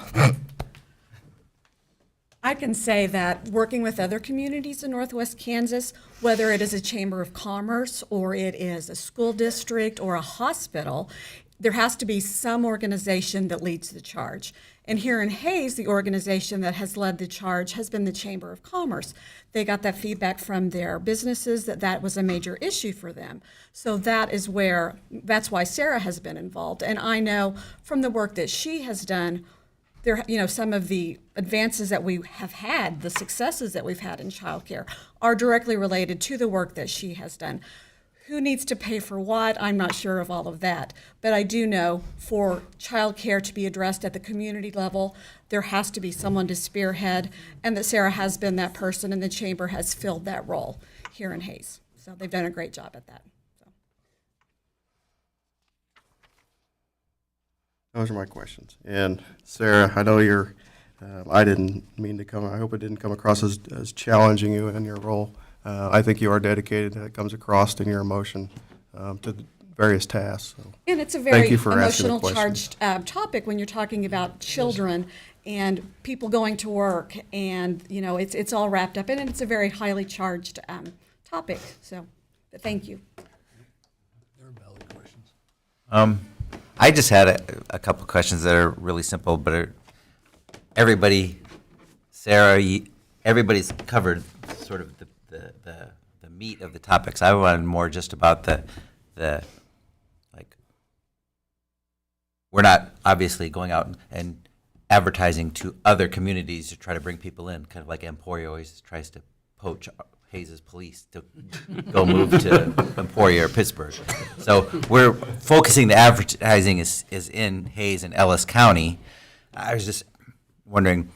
I can say that working with other communities in Northwest Kansas, whether it is a chamber of commerce or it is a school district or a hospital, there has to be some organization that leads the charge. And here in Hayes, the organization that has led the charge has been the Chamber of Commerce. They got that feedback from their businesses that was a major issue for them. So that's why Sarah has been involved. And I know from the work that she has done, some of the advances that we have had, the successes that we've had in childcare, are directly related to the work that she has done. Who needs to pay for what? I'm not sure of all of that. But I do know for childcare to be addressed at the community level, there has to be someone to spearhead, and that Sarah has been that person, and the chamber has filled that role here in Hayes. So they've done a great job at that. Those are my questions. And Sarah, I know I didn't mean to I hope it didn't come across as challenging you in your role. I think you are dedicated. That comes across in your emotion to the various tasks. So And it's a very thank you for asking the emotional questions. charged topic when you're talking about children and people going to work, and it's all wrapped up in it. It's a very highly charged topic. So, but thank you. They're valid questions. I just had a couple of questions that are really simple, but everybody, Sarah, everybody's covered sort of the meat of the topics. I wanted more just about the we're not obviously going out and advertising to other communities to try to bring people in, kind of like Emporia always tries to poach Hayes' police to go move to Emporia or Pittsburgh. So we're focusing the advertising is in Hayes and Ellis County. I was just wondering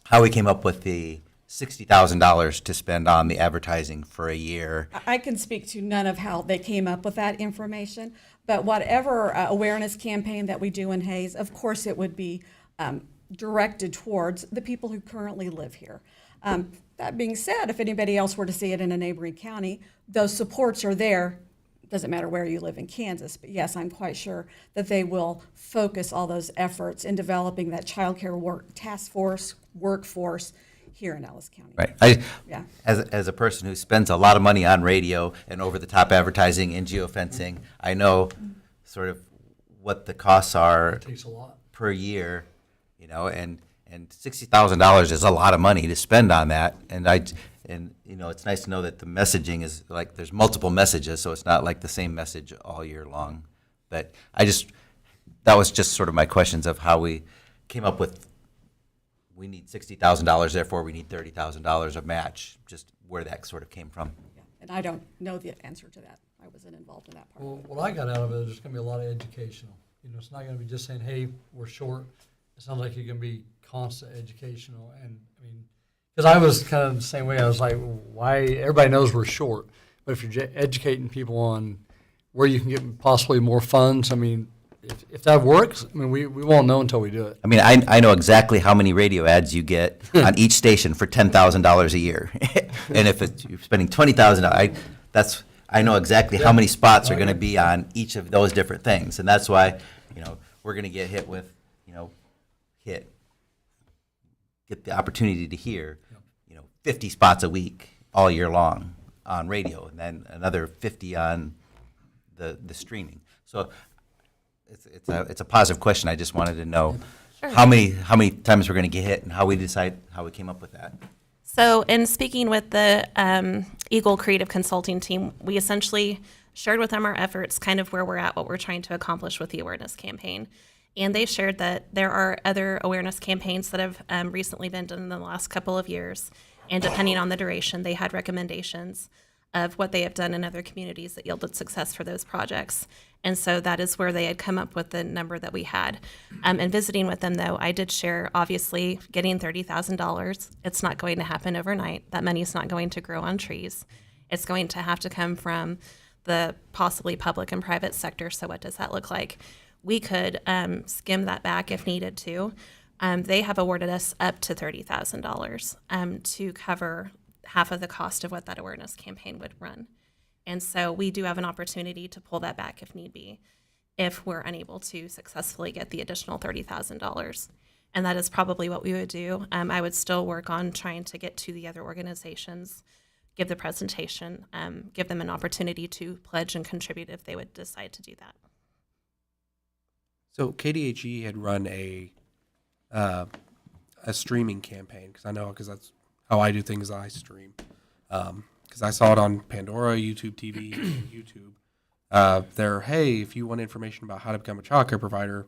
how we came up with the $60,000 to spend on the advertising for a year. I can speak to none of how they came up with that information, but whatever awareness campaign that we do in Hayes, of course, it would be directed towards the people who currently live here. That being said, if anybody else were to see it in a neighboring county, those supports are there. Doesn't matter where you live in Kansas, but yes, I'm quite sure that they will focus all those efforts in developing that child care task force, workforce here in Ellis County. Right. Yeah. As a person who spends a lot of money on radio and over-the-top advertising and geofencing, I know sort of what the costs are Takes a lot. per year, and $60,000 is a lot of money to spend on that. And it's nice to know that the messaging is like there's multiple messages, so it's not like the same message all year long. But that was just sort of my questions of how we came up with. We need $60,000, therefore we need $30,000 of match. Just where that sort of came from. Yeah. And I don't know the answer to that. I wasn't involved in that part. Well, what I got out of it is there's going to be a lot of educational. It's not going to be just saying, hey, we're short. It sounds like you're going to be constant educational. And I mean, because I was kind of the same way. I was like, why? Everybody knows we're short. But if you're educating people on where you can get possibly more funds, I mean, if that works, I mean, we won't know until we do it. I mean, I know exactly how many radio ads you get on each station for $10,000 a year. And if you're spending $20,000, I know exactly how many spots are going to be on each of those different things. And that's why, we're going to get hit with, get the opportunity to hear, 50 spots a week all year long on radio, and then another 50 on the streaming. So it's a positive question. I just wanted to know how many times we're going to get hit and how we decide how we came up with that. So in speaking with the Eagle Creative Consulting team, we essentially shared with them our efforts, kind of where we're at, what we're trying to accomplish with the awareness campaign. And they shared that there are other awareness campaigns that have recently been done in the last couple of years. And depending on the duration, they had recommendations of what they have done in other communities that yielded success for those projects. And so that is where they had come up with the number that we had. And visiting with them, though, I did share, obviously, getting $30,000. It's not going to happen overnight. That money is not going to grow on trees. It's going to have to come from the possibly public and private sector. So what does that look like? We could skim that back if needed to. They have awarded us up to $30,000 to cover half of the cost of what that awareness campaign would run. And so we do have an opportunity to pull that back if need be, if we're unable to successfully get the additional $30,000. And that is probably what we would do. I would still work on trying to get to the other organizations, give the presentation, give them an opportunity to pledge and contribute if they would decide to do that. So KDHE had run a streaming campaign, because that's how I do things. I stream because I saw it on Pandora, YouTube TV, and YouTube. Hey, if you want information about how to become a child care provider,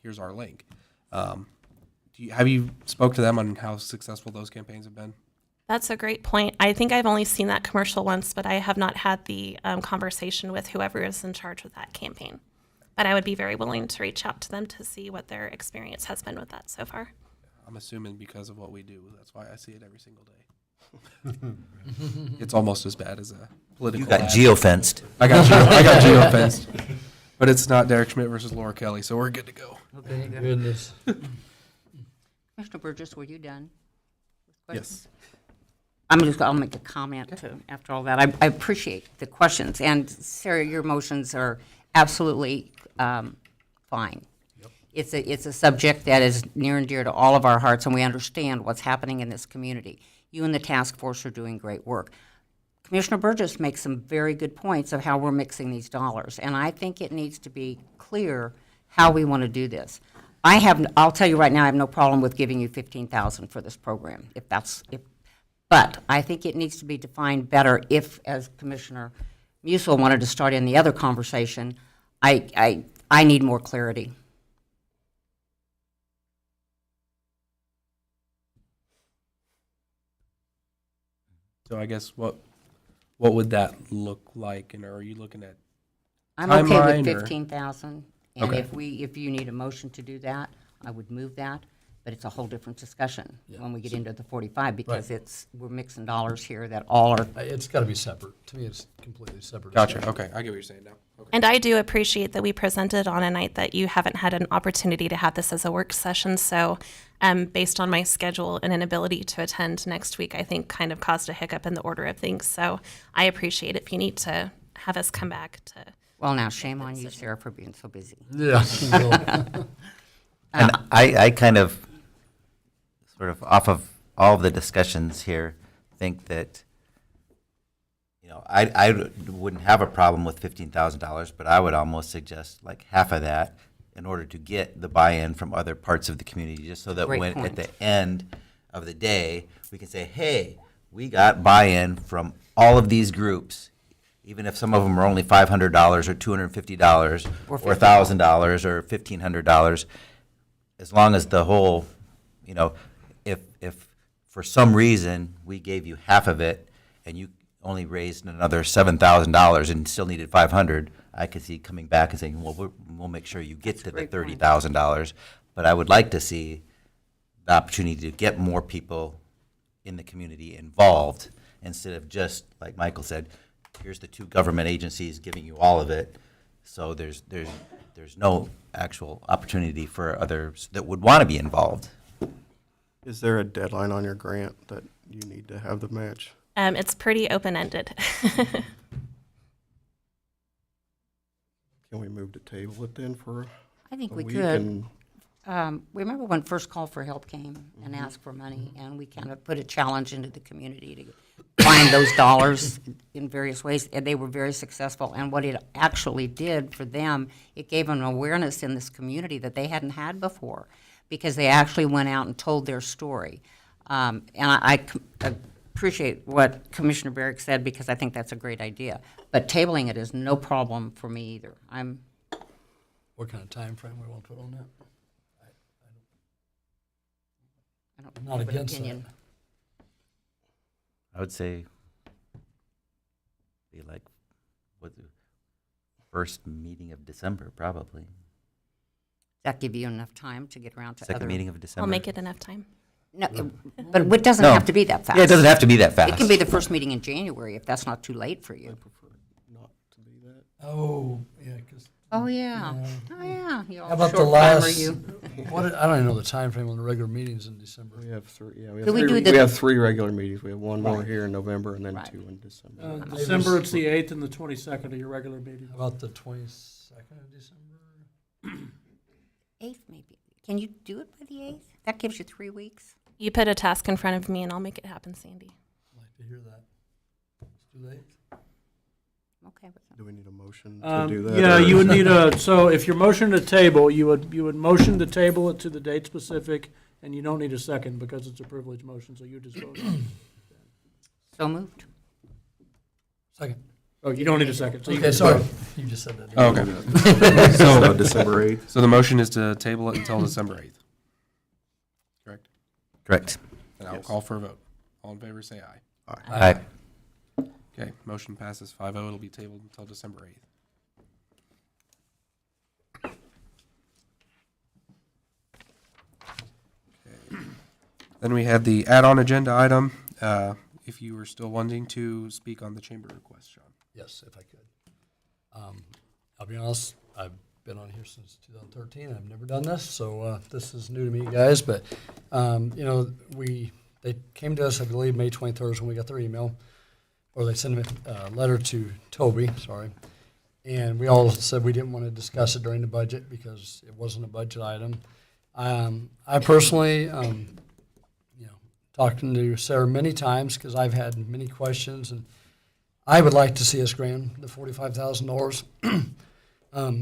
here's our link. Have you spoke to them on how successful those campaigns have been? That's a great point. I think I've only seen that commercial once, but I have not had the conversation with whoever is in charge of that campaign. But I would be very willing to reach out to them to see what their experience has been with that so far. I'm assuming because of what we do. That's why I see it every single day. It's almost as bad as a political You got ad. geofenced. I got geofenced. But it's not Derek Schmidt versus Laura Kelly, so we're good to go. Thank goodness. Commissioner Burgess, were you done? Yes. I'll make a comment too, after all that. I appreciate the questions, and Sarah, your motions are absolutely fine. It's a subject that is near and dear to all of our hearts, and we understand what's happening in this community. You and the task force are doing great work. Commissioner Burgess makes some very good points of how we're mixing these dollars, and I think it needs to be clear how we want to do this. I'll tell you right now, I have no problem with giving you $15,000 for this program, but I think it needs to be defined better if, as Commissioner Musil wanted to start in the other conversation, I need more clarity. So I guess what would that look like? And are you looking at I'm okay timeline, with or- 15,000, and Okay. if you need a motion to do that, I would move that, but it's a whole different discussion when we get into the 45, because we're mixing dollars here that all are, It's got to be separate. To me, it's completely separate. Gotcha. discussion. Okay, I get what you're saying now. Okay. And I do appreciate that we presented on a night that you haven't had an opportunity to have this as a work session. So based on my schedule and inability to attend next week, I think kind of caused a hiccup in the order of things. So I appreciate if you need to have us come back to. well, now, shame on you, Sarah, for being so busy. Yeah. And I kind of, sort of off of all of the discussions here, think that, you know, I wouldn't have a problem with $15,000, but I would almost suggest like half of that in order to get the buy-in from other parts of the community, just so that Great when, point. at the end of the day, we can say, hey, we got buy-in from all of these groups, even if some of them are only $500 or $250 Or or $1,000 or $1,500, as long as the whole, you know, if for some reason we gave you half of it and you only raised another $7,000 and still needed 500, I could see coming back and saying, well, we'll make sure you get to the great point. $30,000. But I would like to see the opportunity to get more people in the community involved instead of just, like Michael said, here's the two government agencies giving you all of it. So there's no actual opportunity for others that would want to be involved. Is there a deadline on your grant that you need to have the match? It's pretty open-ended. Can we move to table it then for I think a we week? could. And Remember when First Call for Help came and asked for money, and we kind of put a challenge into the community to find those dollars in various ways, and they were very successful. And what it actually did for them, it gave them awareness in this community that they hadn't had before, because they actually went out and told their story. And I appreciate what Commissioner Barrick said, because I think that's a great idea. But tabling it is no problem for me either. What kind of time frame we want to put on that? I don't Not have an against opinion. I would say be like what the first meeting of December, probably. That give you enough time to get around to Second other. meeting of December. I'll make it enough time. No, but it doesn't No. have to be that fast. Yeah, it doesn't have to be that fast. It can be the first meeting in January if that's not too late for you. not to be that. Oh, yeah, because Oh, yeah. Oh, yeah. You all how about the short timer, last? you. I don't even know the time frame on the regular meetings in December. We have three, yeah, we Could we have do three, the- we have three regular meetings. We have one more Right. here in November and then Right. 2 in December. December, it's the 8th and the 22nd of your regular meeting. How about the 22nd of December? 8th, maybe. Can you do it by the 8th? That gives you 3 weeks. You put a task in front of me and I'll make it happen, Sandy. I'd like to hear that. It's too late. Okay. with that. Do we need a motion to do that? Yeah, or- you would need a, so if you're motioning to table, you would motion to table it to the date specific, and you don't need a second because it's a privilege motion, so you just vote. So moved. Second. Oh, you don't need a second. So you Okay, can sorry. vote. You just said that. Oh, okay. So December 8th. So the motion is to table it until December 8th. Correct? Correct. And I'll Yes. call for a vote. All in favor, say aye. Aye. Okay, motion passes 5-0. It'll be tabled until December 8th. Okay. Then we have the add-on agenda item. If you were still wanting to speak on the chamber request, Sean. Yes, if I could. I'll be honest, I've been on here since 2013. I've never done this, so this is new to me, guys. But, you know, they came to us, I believe, May 23rd when we got their email, or they sent a letter to Toby, sorry. And we all said we didn't want to discuss it during the budget because it wasn't a budget item. I personally, you know, talking to Sarah many times because I've had many questions, and I would like to see us grant the $45,000.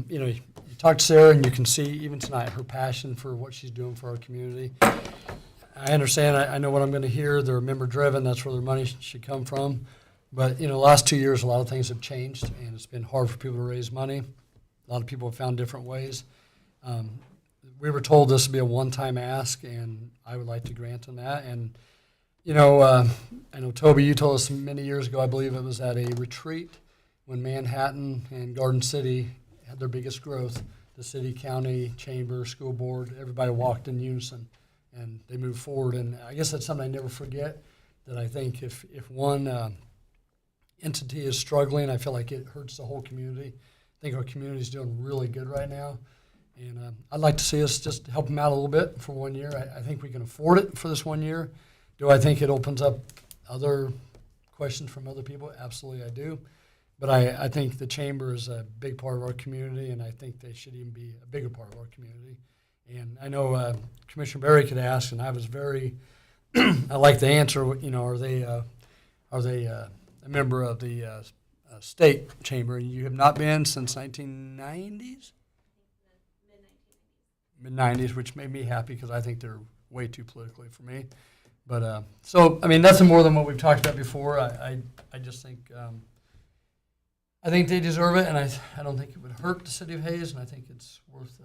You know, you talk to Sarah and you can see even tonight her passion for what she's doing for our community. I understand, I know what I'm going to hear. They're member driven. That's where their money should come from. But, you know, the last 2 years, a lot of things have changed, and it's been hard for people to raise money. A lot of people have found different ways. We were told this would be a one-time ask, and I would like to grant them that. And You know, I know, Toby, you told us many years ago, I believe it was at a retreat when Manhattan and Garden City had their biggest growth. The city, county, chamber, school board, everybody walked in unison and they moved forward. And I guess that's something I never forget, that I think if one entity is struggling, I feel like it hurts the whole community. I think our community is doing really good right now. And I'd like to see us just help them out a little bit for 1 year. I think we can afford it for this 1 year. Do I think it opens up other questions from other people? Absolutely, I do. But I think the chamber is a big part of our community, and I think they should even be a bigger part of our community. And I know Commissioner Berry could ask, and I was very, I like the answer. You know, are they a member of the state chamber? You have not been since 1990s. Mid-90s, which made me happy because I think they're way too politically for me. But so I mean, nothing more than what we've talked about before. I just think. I think they deserve it, and I don't think it would hurt the city of Hayes, and I think it's worth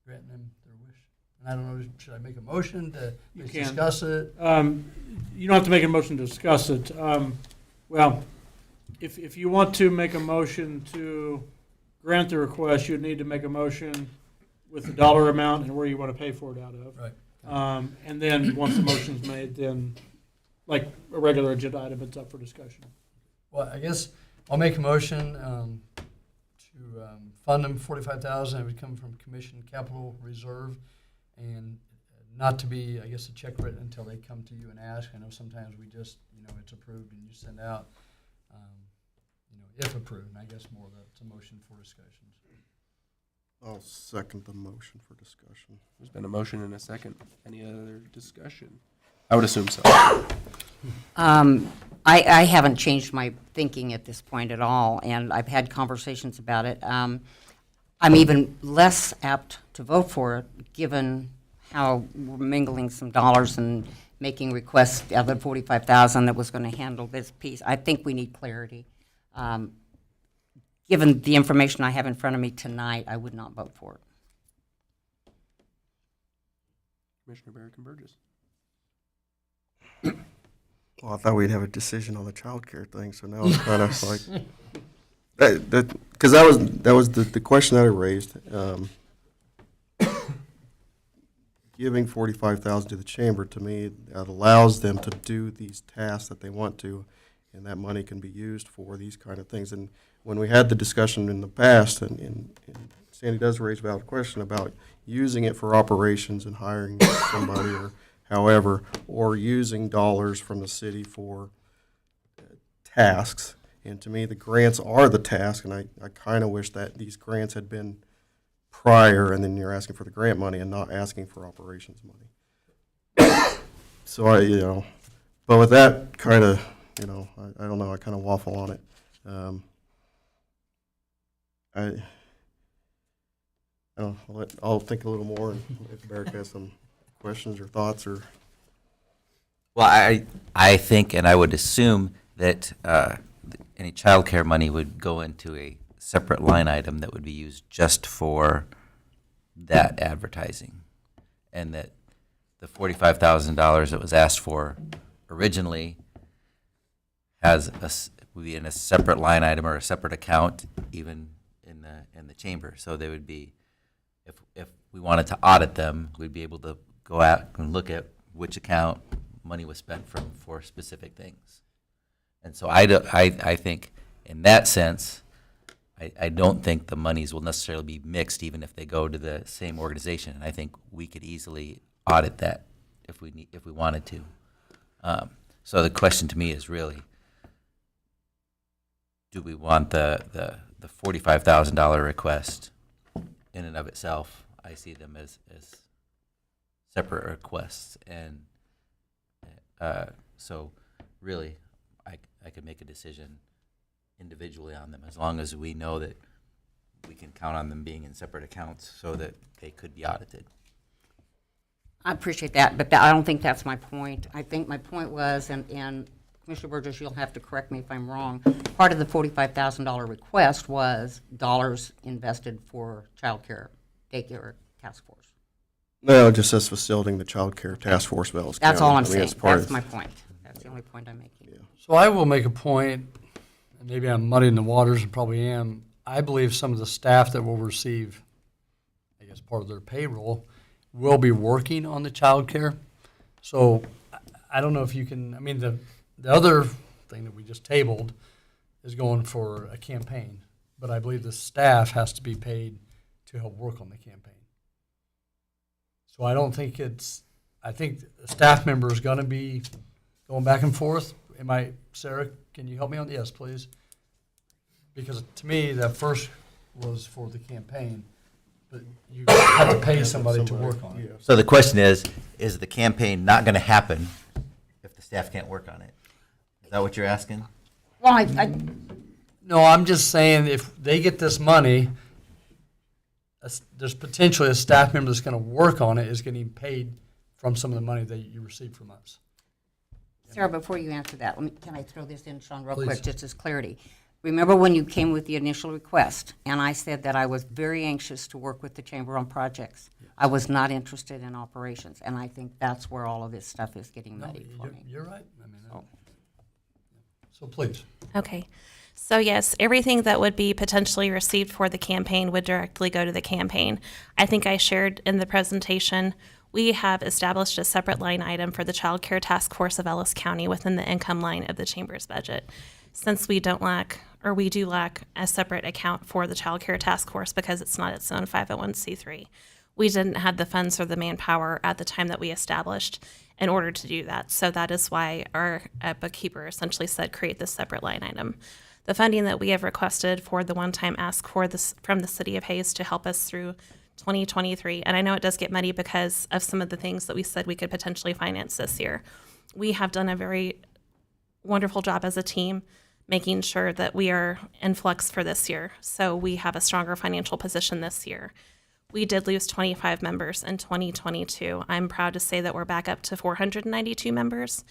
granting them their wish. And I don't know, should I make a motion to discuss it? You don't have to make a motion to discuss it. Well, if you want to make a motion to grant the request, you'd need to make a motion with the dollar amount and where you want to pay for it out of. Right. And then once the motion's made, then like a regular agenda item, it's up for discussion. Well, I guess I'll make a motion to fund them $45,000. It would come from Commission Capital Reserve, and not to be, I guess, a check written until they come to you and ask. I know sometimes we just, you know, it's approved and you send out, you know, if approved. And I guess more that's a motion for discussions. I'll second the motion for discussion. There's been a motion and a second. Any other discussion? I would assume so. I haven't changed my thinking at this point at all, and I've had conversations about it. I'm even less apt to vote for it, given how we're mingling some dollars and making requests of the $45,000 that was going to handle this piece. I think we need clarity. Given the information I have in front of me tonight, I would not vote for it. Commissioner Barrick and Burgess. Well, I thought we'd have a decision on the child care thing, so now it's kind of like because that was the question that I raised. Giving $45,000 to the chamber, to me, that allows them to do these tasks that they want to, and that money can be used for these kind of things. And when we had the discussion in the past, and Sandy does raise a valid question about using it for operations and hiring somebody or however, or using dollars from the city for tasks. And to me, the grants are the task, and I kind of wish that these grants had been prior, and then you're asking for the grant money and not asking for operations money. So but with that kind of, I don't know, I kind of waffle on it. I don't know, I'll think a little more, and if Barrick has some questions or thoughts or. Well, I think, and I would assume that any child care money would go into a separate line item that would be used just for that advertising, and that the $45,000 that was asked for originally would be in a separate line item or a separate account, even in the chamber. So they would be, if we wanted to audit them, we'd be able to go out and look at which account money was spent for specific things. And so I think in that sense, I don't think the monies will necessarily be mixed, even if they go to the same organization. And I think we could easily audit that if we wanted to. So the question to me is really, do we want the $45,000 request in and of itself? I see them as separate requests, and so really, I could make a decision individually on them, as long as we know that we can count on them being in separate accounts so that they could be audited. I appreciate that, but I don't think that's my point. I think my point was, and Commissioner Burgess, you'll have to correct me if I'm wrong, part of the $45,000 request was dollars invested for child care, daycare task force. No, it just says facilitating the child care task force of Ellis County. That's all I'm I mean, saying. it's part That's of- my point. That's the only point I'm making. So I will make a point, and maybe I'm muddying the waters and probably am. I believe some of the staff that will receive, I guess, part of their payroll will be working on the child care. So I don't know if you can, I mean, the other thing that we just tabled is going for a campaign, but I believe the staff has to be paid to help work on the campaign. So I don't think I think a staff member is going to be going back and forth. Sarah, can you help me on? Yes, please. Because to me, that first was for the campaign, but you have to pay somebody to work on it. Yeah. So the question is the campaign not going to happen if the staff can't work on it? Is that what you're asking? Well, No, I'm just saying if they get this money, there's potentially a staff member that's going to work on it is getting paid from some of the money that you receive from us. Sarah, before you answer that, can I throw this in, Sean, real Please. quick, just as clarity? Remember when you came with the initial request, and I said that I was very anxious to work with the chamber on projects? I was not interested in operations, and I think that's where all of this stuff is getting No, muddied for me. you're right. I mean, so please. Okay. So yes, everything that would be potentially received for the campaign would directly go to the campaign. I think I shared in the presentation, we have established a separate line item for the Child Care Task Force of Ellis County within the income line of the chamber's budget. Since we do lack a separate account for the Child Care Task Force because it's not its own 501c3, we didn't have the funds or the manpower at the time that we established in order to do that. So that is why our bookkeeper essentially said create this separate line item. The funding that we have requested for the one-time ask for this from the City of Hayes to help us through 2023, and I know it does get muddy because of some of the things that we said we could potentially finance this year. We have done a very wonderful job as a team making sure that we are in flux for this year, so we have a stronger financial position this year. We did lose 25 members in 2022. I'm proud to say that we're back up to 492 members.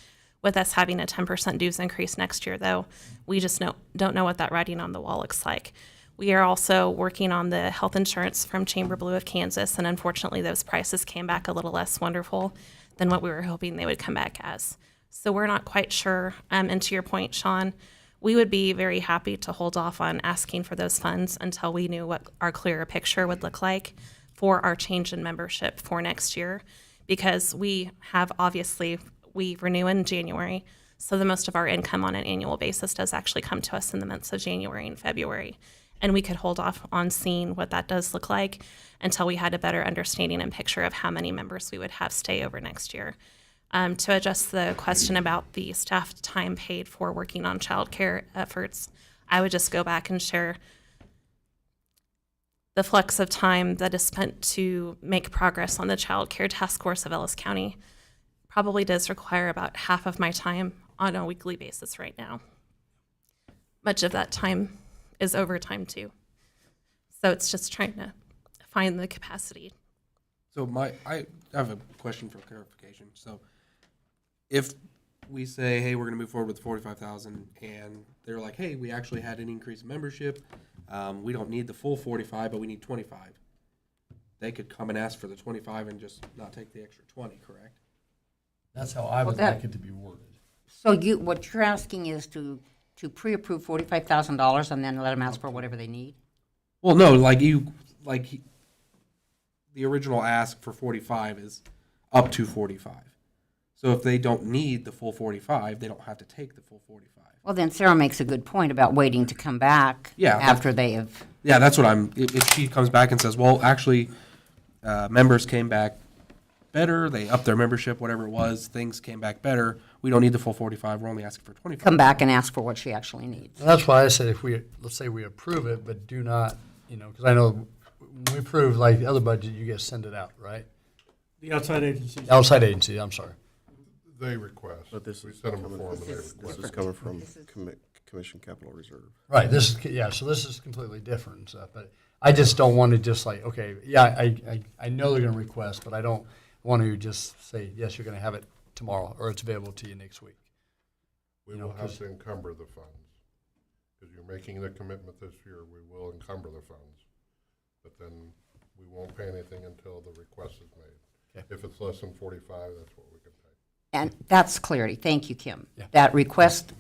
With us having a 10% dues increase next year, though, we just don't know what that writing on the wall looks like. We are also working on the health insurance from Chamber Blue of Kansas, and unfortunately those prices came back a little less wonderful than what we were hoping they would come back as. So we're not quite sure, and to your point, Sean, we would be very happy to hold off on asking for those funds until we knew what our clearer picture would look like for our change in membership for next year, because we renew in January, so the most of our income on an annual basis does actually come to us in the months of January and February. And we could hold off on seeing what that does look like until we had a better understanding and picture of how many members we would have stay over next year. To address the question about the staff time paid for working on child care efforts, I would just go back and share the flux of time that is spent to make progress on the Child Care Task Force of Ellis County probably does require about half of my time on a weekly basis right now. Much of that time is overtime too. So it's just trying to find the capacity. So I have a question for clarification. So if we say, hey, we're going to move forward with 45,000, and they're like, hey, we actually had an increase in membership. We don't need the full 45, but we need 25. They could come and ask for the 25 and just not take the extra 20, correct? That's how I would that- like it to be worded. So what you're asking is to pre-approve $45,000 and then let them ask for whatever they need? Well, no, the original ask for 45 is up to 45. So if they don't need the full 45, they don't have to take the full 45. Well, then Sarah makes a good point about waiting to come back Yeah, after they have. Yeah, that's what if she comes back and says, well, actually, members came back better, they upped their membership, whatever it was, things came back better, we don't need the full 45, we're only asking for 25. Come back and ask for what she actually needs. And that's why I said let's say we approve it, but do not, because I know when we approve like the other budget, you guys send it out, right? The outside agencies. Outside agency, I'm sorry. They request. But this We is send them a coming- form and they This request. is coming from Commission Capital Reserve. Right, so this is completely different and stuff, but I just don't want to just like, okay, yeah, I know they're going to request, but I don't want to just say, yes, you're going to have it tomorrow, or it's available to you next week. We will have to encumber the funds. Because you're making the commitment this year, we will encumber the funds. But then we won't pay anything until the request is made. If it's less than 45, that's what we can pay. And that's clarity. Thank you, Kim. Yeah. That request,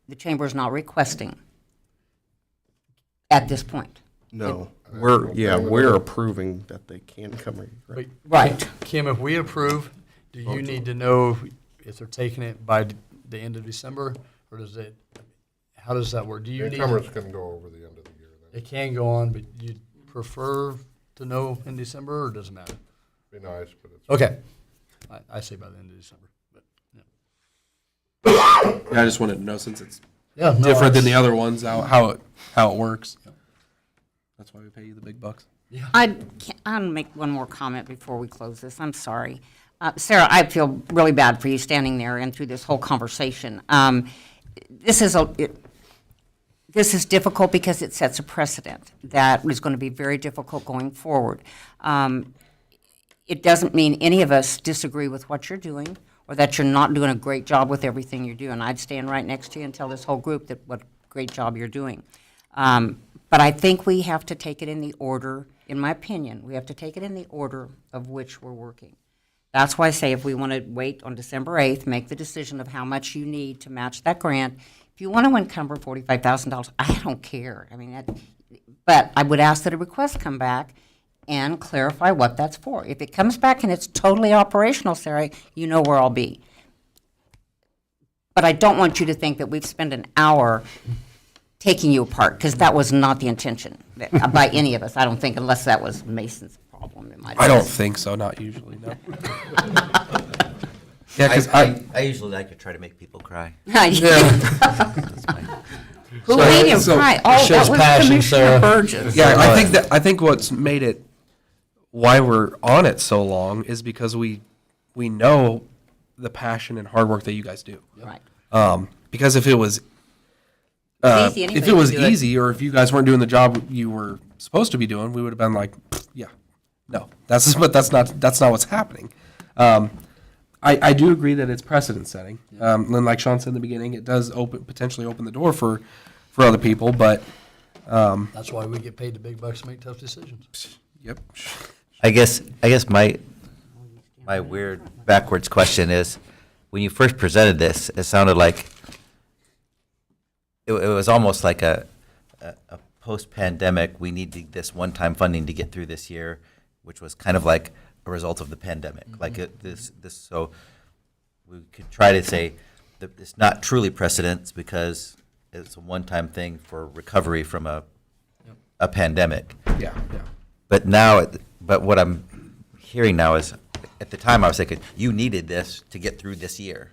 the chamber is not requesting at this point. No, We're we're approving that they can come here. But Right. Kim, if we approve, do you need to know if they're taking it by the end of December, or how does that work? Do you need, Newcomers can go over the end of the year then. it can go on, but you prefer to know in December, or does it matter? Be nice, but it's. Okay. I say by the end of December. But, Yeah, I just wanted to know, since it's yeah, no, different than the that's- other ones, how it works. That's why we pay you the big bucks. I'll make one more comment before we close this. I'm sorry. Sarah, I feel really bad for you standing there and through this whole conversation. This is difficult because it sets a precedent that is going to be very difficult going forward. It doesn't mean any of us disagree with what you're doing or that you're not doing a great job with everything you're doing. I'd stand right next to you and tell this whole group that what a great job you're doing. But I think we have to take it in the order, in my opinion, we have to take it in the order of which we're working. That's why I say if we want to wait on December 8th, make the decision of how much you need to match that grant. If you want to encumber $45,000, I don't care. I mean, but I would ask that a request come back and clarify what that's for. If it comes back and it's totally operational, Sarah, you know where I'll be. But I don't want you to think that we've spent an hour taking you apart, because that was not the intention by any of us, I don't think, unless that was Mason's problem. It might have I don't been. think so, not usually, no. Yeah, because I usually like to try to make people cry. Who made him so- cry? Oh, shows that was passion, Commissioner Sarah. Burgess. Yeah, I think what's made it, why we're on it so long is because we know the passion and hard work that you guys do. Right. Because if it was Easy anyway if it was to do it. easy, or if you guys weren't doing the job you were supposed to be doing, we would have been like, yeah, no, but that's not what's happening. I do agree that it's precedent setting. And like Sean said in the beginning, it does potentially open the door for other people, but That's why we get paid the big bucks to make tough decisions. yep. I guess my weird backwards question is, when you first presented this, it sounded like it was almost like a post-pandemic, we need this one-time funding to get through this year, which was kind of like a result of the pandemic. Like so we could try to say that it's not truly precedence because it's a one-time thing for recovery from a pandemic. Yeah. But what I'm hearing now is, at the time I was thinking, you needed this to get through this year.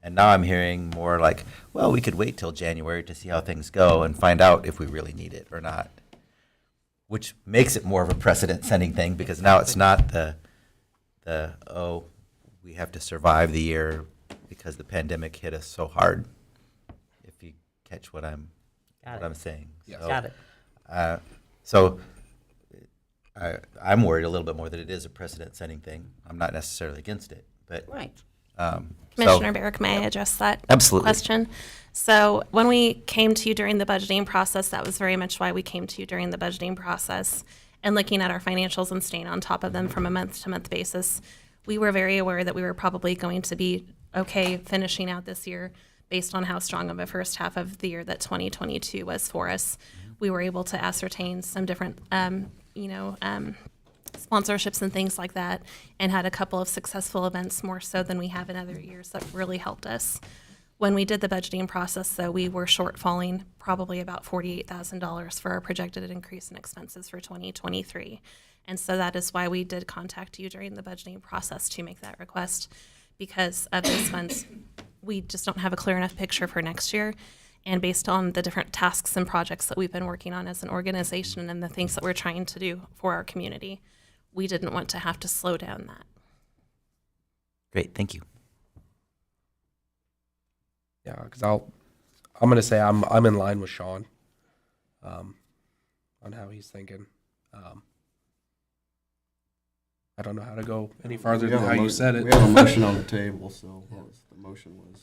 And now I'm hearing more like, well, we could wait till January to see how things go and find out if we really need it or not. Which makes it more of a precedent-setting thing, because now it's not we have to survive the year because the pandemic hit us so hard. If you catch what I'm saying. Yes. So, Got it. So I'm worried a little bit more that it is a precedent-setting thing. I'm not necessarily against it, but Right. Commissioner Barrick, may I address that Absolutely. question? So when we came to you during the budgeting process, that was very much why we came to you during the budgeting process, and looking at our financials and staying on top of them from a month-to-month basis. We were very aware that we were probably going to be okay finishing out this year based on how strong of a first half of the year that 2022 was for us. We were able to ascertain some different, sponsorships and things like that, and had a couple of successful events, more so than we have in other years, that really helped us. When we did the budgeting process, though, we were shortfalling probably about $48,000 for our projected increase in expenses for 2023. And so that is why we did contact you during the budgeting process to make that request, because of those funds. We just don't have a clear enough picture for next year. And based on the different tasks and projects that we've been working on as an organization and the things that we're trying to do for our community, we didn't want to have to slow down that. great, thank you. Yeah, because I'm gonna say I'm in line with Sean, on how he's thinking. I don't know how to go any farther than how you said it. We have a motion on the table, so the motion was.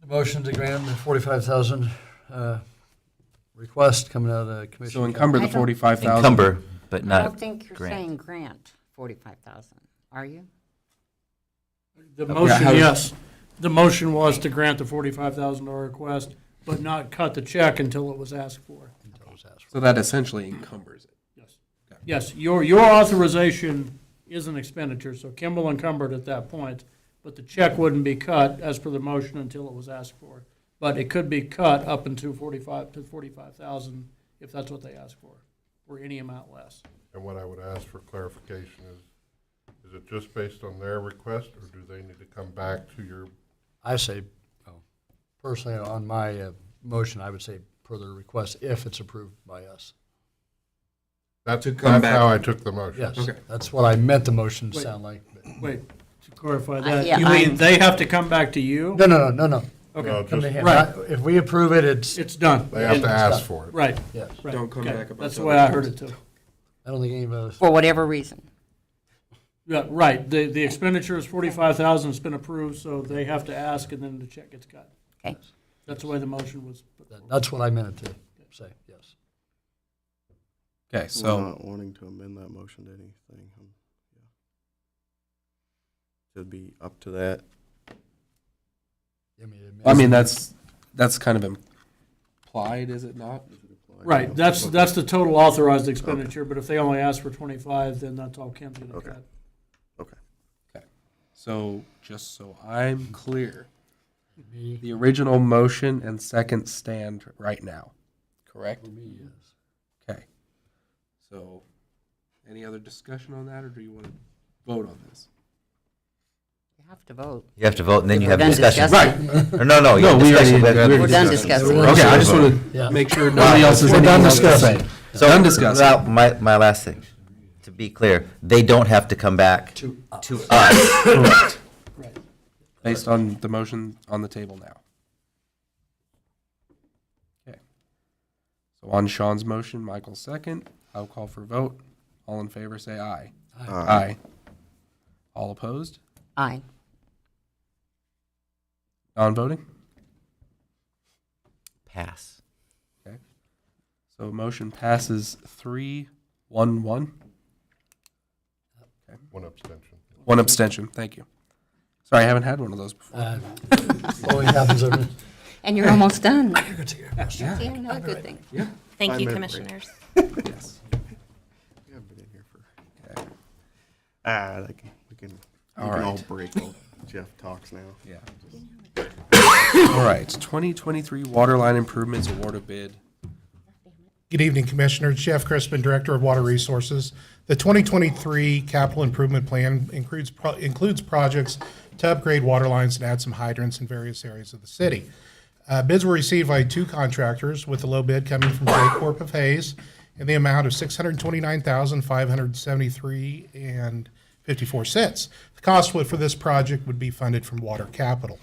The motion to grant the 45,000 request coming out of the commission. So encumber the I don't- 45,000. Encumber, but I not don't think you're grant. saying grant 45,000. Are you? The motion, how does- yes. The motion was to grant the $45,000 request, but not cut the check until it was asked for. So that essentially encumbers it. Yes. Yes, your authorization is an expenditure, so Kimball encumbered at that point, but the check wouldn't be cut as per the motion until it was asked for. But it could be cut up into 45,000 if that's what they ask for, or any amount less. And what I would ask for clarification is it just based on their request, or do they need to come back to your? I say, personally, on my motion, I would say per the request, if it's approved by us. That's come back. how I took the motion. Yes, Okay. that's what I meant the motion to Wait. sound like. but- Wait, to clarify that, yeah, you mean I'm- they have to come back to you? No. No, Okay, Come to just, him. Right. If we approve it, it's, it's done. they have to ask done. for it. Right, yes. right. Don't come okay. back about That's the other way I heard things. it too. I don't think any of us. For whatever reason. Yeah, right. The expenditure is 45,000, it's been approved, so they have to ask and then the check gets cut. Okay. That's the way the motion was put forward. That's what I meant it to say, yes. Okay, We're so not wanting to amend that motion to anything. Yeah. Should be up to that. I mean that's kind of implied, is it not? Right, that's the total authorized expenditure, but if they only ask for 25, then that's all Ken's gonna Okay. cut. Okay. So just so I'm clear, the original motion and second stand right now, correct? For me, yes. Okay. So any other discussion on that, or do you want to vote on this? You have to vote. You have to vote, and then you have We're done discussion. discussing. Or no, you No, have we discussion. already- but- We're done discussing. Okay, I just want Yeah. to make sure nobody else has We're anything done else to discussing. say. So, Done discussing. now, my last thing, to be clear, they don't have to come back To to us. Correct. Right. Based on the motion on the table now. Okay. So on Sean's motion, Michael's second. I'll call for vote. All in favor, say aye. Aye. All opposed? Aye. Non-voting? Pass. Okay. So motion passes 3-1-1. One abstention. One abstention. Thank you. Sorry, I haven't had one of those before. Always happens over. And you're almost done. Yeah. See, another good thing. Thank 5 you, minute break. commissioners. Yes. We haven't been in here for. Okay. We can All all right. break while Jeff talks now. Yeah. All right. 2023 water line improvements award of bid. Good evening, Commissioners. Jeff Crispin, Director of Water Resources. The 2023 capital improvement plan includes projects to upgrade water lines and add some hydrants in various areas of the city. Bids were received by 2 contractors, with the low bid coming from J Corp of Hayes in the amount of $629,573.54. The cost for this project would be funded from water capital.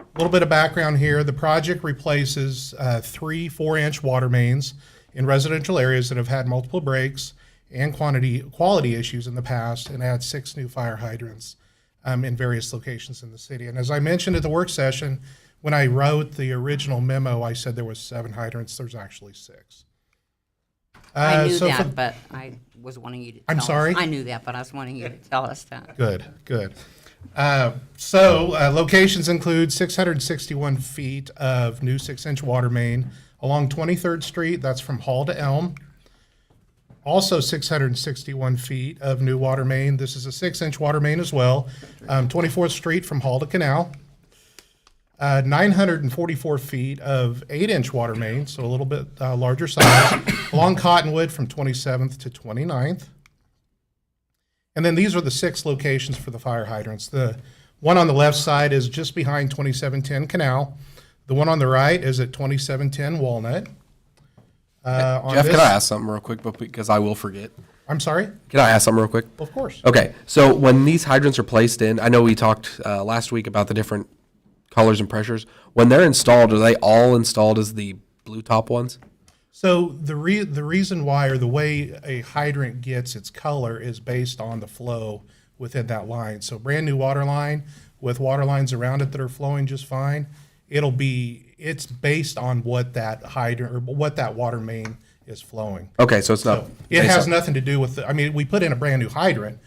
A little bit of background here. The project replaces 3 4-inch water mains in residential areas that have had multiple breaks and quality issues in the past, and adds 6 new fire hydrants in various locations in the city. And as I mentioned at the work session, when I wrote the original memo, I said there was 7 hydrants. There's actually 6. I knew so for- that, but I was wanting you to tell I'm us. sorry? I knew that, but I was wanting you to tell us that. Good. Locations include 661 feet of new 6-inch water main along 23rd Street, that's from Hall to Elm. Also 661 feet of new water main, this is a 6-inch water main as well, 24th Street from Hall to Canal. 944 feet of 8-inch water main, so a little bit larger size, along Cottonwood from 27th to 29th. And then these are the 6 locations for the fire hydrants. The one on the left side is just behind 2710 Canal. The one on the right is at 2710 Walnut. Jeff, can I ask something real quick, but because I will forget? I'm sorry? Can I ask something real quick? Of course. Okay, so when these hydrants are placed in, I know we talked last week about the different colors and pressures. When they're installed, are they all installed as the blue top ones? So the reason why, or the way a hydrant gets its color, is based on the flow within that line. So brand new water line with water lines around it that are flowing just fine, it's based on what that hydrant or what that water main is flowing. Okay, so it's not. So it based has on- nothing to do with we put in a brand new hydrant,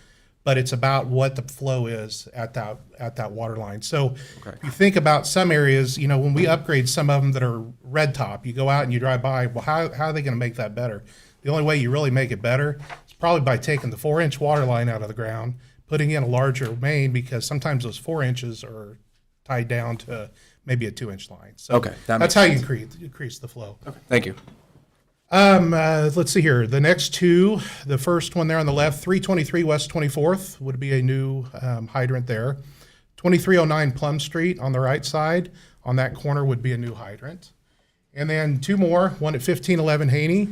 but it's about what the flow is at that water line. So you think about some areas, when we upgrade some of them that are red top, you go out and you drive by, well, how are they going to make that better? The only way you really make it better is probably by taking the 4-inch water line out of the ground, putting in a larger main, because sometimes those 4 inches are tied down to maybe a 2-inch line. So Okay, that that's makes how sense. you increase the flow. Okay, thank you. Let's see here. The next two, the first one there on the left, 323 West 24th would be a new hydrant there. 2309 Plum Street on the right side, on that corner would be a new hydrant. And then two more, one at 1511 Haney,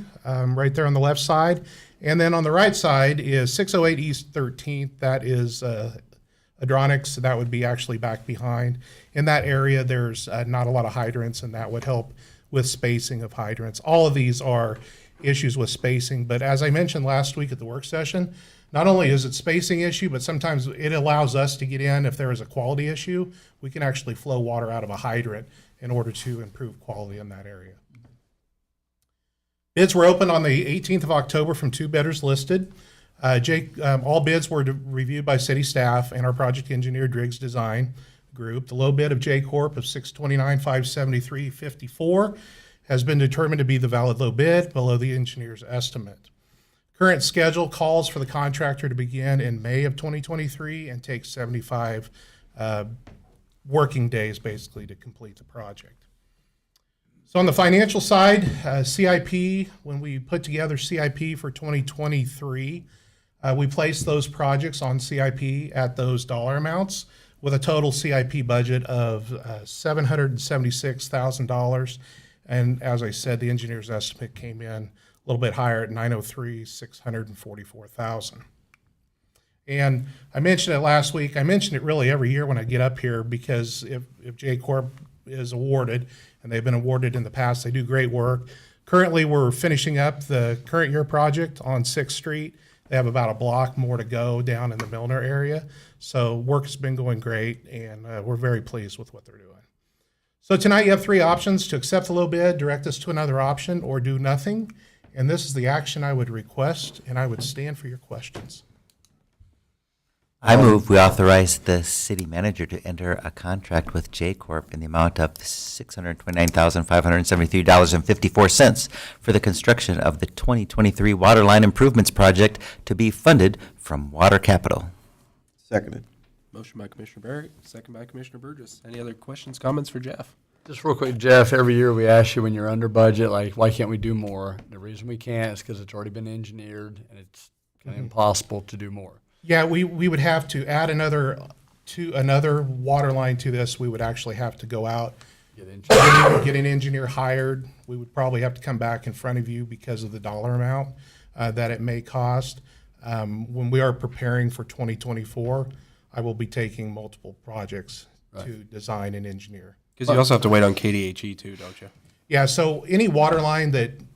right there on the left side. And then on the right side is 608 East 13th. That is Adronics. That would be actually back behind. In that area, there's not a lot of hydrants, and that would help with spacing of hydrants. All of these are issues with spacing, but as I mentioned last week at the work session, not only is it spacing issue, but sometimes it allows us to get in if there is a quality issue. We can actually flow water out of a hydrant in order to improve quality in that area. Bids were opened on the 18th of October from two bidders listed. All bids were reviewed by city staff and our project engineer, Driggs Design Group. The low bid of J Corp of $629,573.54 has been determined to be the valid low bid, below the engineer's estimate. Current schedule calls for the contractor to begin in May of 2023 and take 75 working days basically to complete the project. So on the financial side, CIP, when we put together CIP for 2023, we placed those projects on CIP at those dollar amounts with a total CIP budget of $776,000. And as I said, the engineer's estimate came in a little bit higher at $903,644,000. And I mentioned it last week. I mention it really every year when I get up here, because if J Corp is awarded, and they've been awarded in the past, they do great work. Currently, we're finishing up the current year project on 6th Street. They have about a block more to go down in the Milner area. So work has been going great, and we're very pleased with what they're doing. So tonight you have three options: to accept the low bid, direct us to another option, or do nothing. And this is the action I would request, and I would stand for your questions. I move we authorize the city manager to enter a contract with J Corp in the amount of $629,573.54 for the construction of the 2023 water line improvements project to be funded from water capital. Seconded. Motion by Commissioner Barrett, second by Commissioner Burgess. Any other questions, comments for Jeff? Just real quick, Jeff, every year we ask you when you're under budget, like, why can't we do more? The reason we can't is because it's already been engineered and it's kind of impossible to do more. Yeah, we would have to add another water line to this. We would actually have to go out, get an engineer hired. We would probably have to come back in front of you because of the dollar amount that it may cost. When we are preparing for 2024, I will be taking multiple projects to design and engineer. Because you also have to wait on KDHE too, don't you? Yeah, so any water line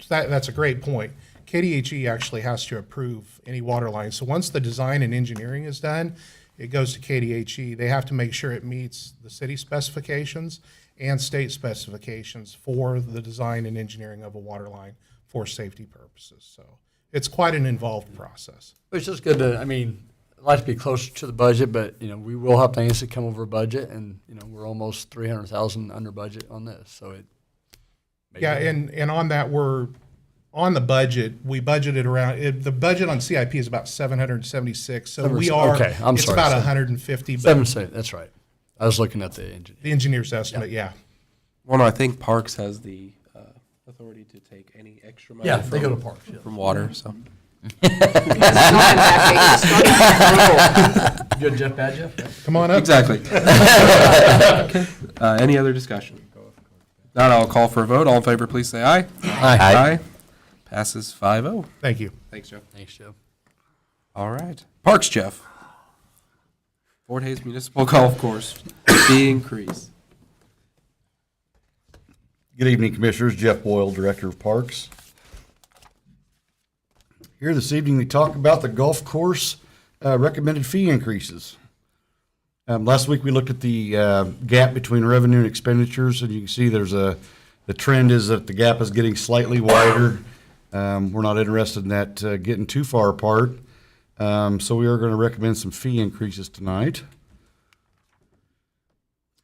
that's a great point. KDHE actually has to approve any water line. So once the design and engineering is done, it goes to KDHE. They have to make sure it meets the city specifications and state specifications for the design and engineering of a water line for safety purposes. So it's quite an involved process. It's just good to, I'd like to be closer to the budget, but, we will have things that come over budget, and, we're almost $300,000 under budget on this, so it. Yeah, and on that, we're on the budget. We budgeted around the budget on CIP is about 776. So we are. Okay, it's sorry, about 150. But 7, that's right. I was looking at the engineer. the engineer's estimate, yeah. Well, no, I think Parks has the authority to take any extra money Yeah, they go to Parks, yeah. from water, so. Good, Jeff, bad Jeff? Come on up. Exactly. Any other discussion? Not, I'll call for a vote. All in favor, please say aye. Aye. Passes 5-0. Thank you. Thanks, Jeff. Thanks, Jeff. All right. Parks, Jeff. Fort Hays Municipal Golf Course fee increase. Good evening, Commissioners. Jeff Boyle, Director of Parks. Here this evening to talk about the golf course recommended fee increases. Last week we looked at the gap between revenue and expenditures, and you can see the trend is that the gap is getting slightly wider. We're not interested in that getting too far apart. So we are going to recommend some fee increases tonight.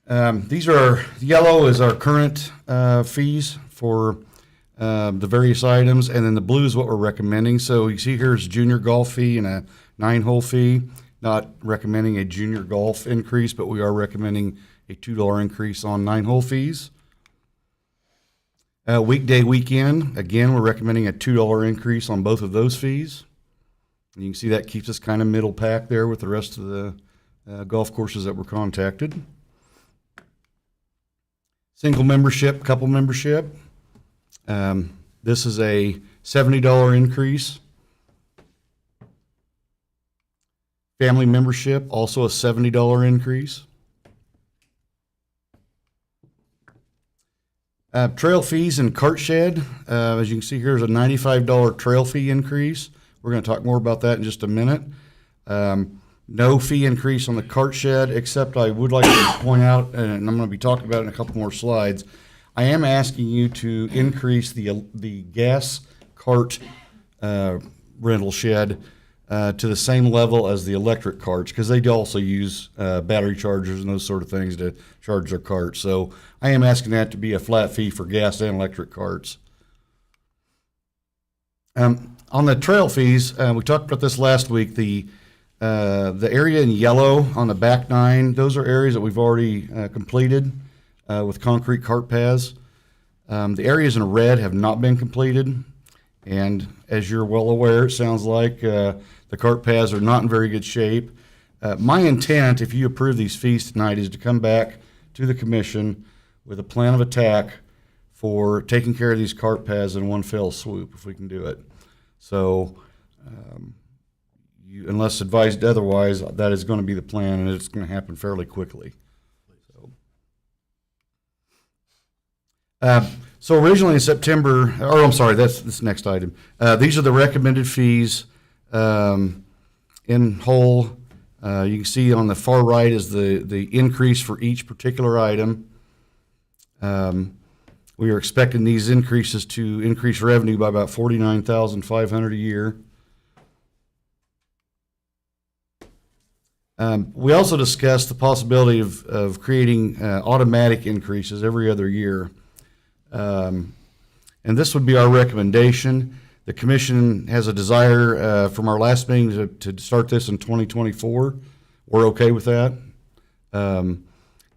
Yellow is our current fees for the various items, and then the blue is what we're recommending. So you see here is junior golf fee and a 9-hole fee. Not recommending a junior golf increase, but we are recommending a $2 increase on 9-hole fees. Weekday, weekend, again, we're recommending a $2 increase on both of those fees. And you can see that keeps us kind of middle pack there with the rest of the golf courses that were contacted. Single membership, couple membership. This is a $70 increase. Family membership, also a $70 increase. Trail fees and cart shed, as you can see here, is a $95 trail fee increase. We're going to talk more about that in just a minute. No fee increase on the cart shed, except I would like to point out, and I'm going to be talking about it in a couple more slides, I am asking you to increase the gas cart rental shed to the same level as the electric carts, because they do also use battery chargers and those sort of things to charge their carts. So I am asking that to be a flat fee for gas and electric carts. On the trail fees, we talked about this last week. The area in yellow on the back 9, those are areas that we've already completed with concrete cart paths. The areas in red have not been completed, and as you're well aware, it sounds like the cart paths are not in very good shape. My intent, if you approve these fees tonight, is to come back to the commission with a plan of attack for taking care of these cart paths in one fell swoop, if we can do it. So, unless advised otherwise, that is going to be the plan, and it's going to happen fairly quickly. So originally in September, or I'm sorry, that's this next item. These are the recommended fees in whole. You can see on the far right is the increase for each particular item. We are expecting these increases to increase revenue by about $49,500 a year. We also discussed the possibility of creating automatic increases every other year. And this would be our recommendation. The commission has a desire from our last meeting to start this in 2024. We're okay with that.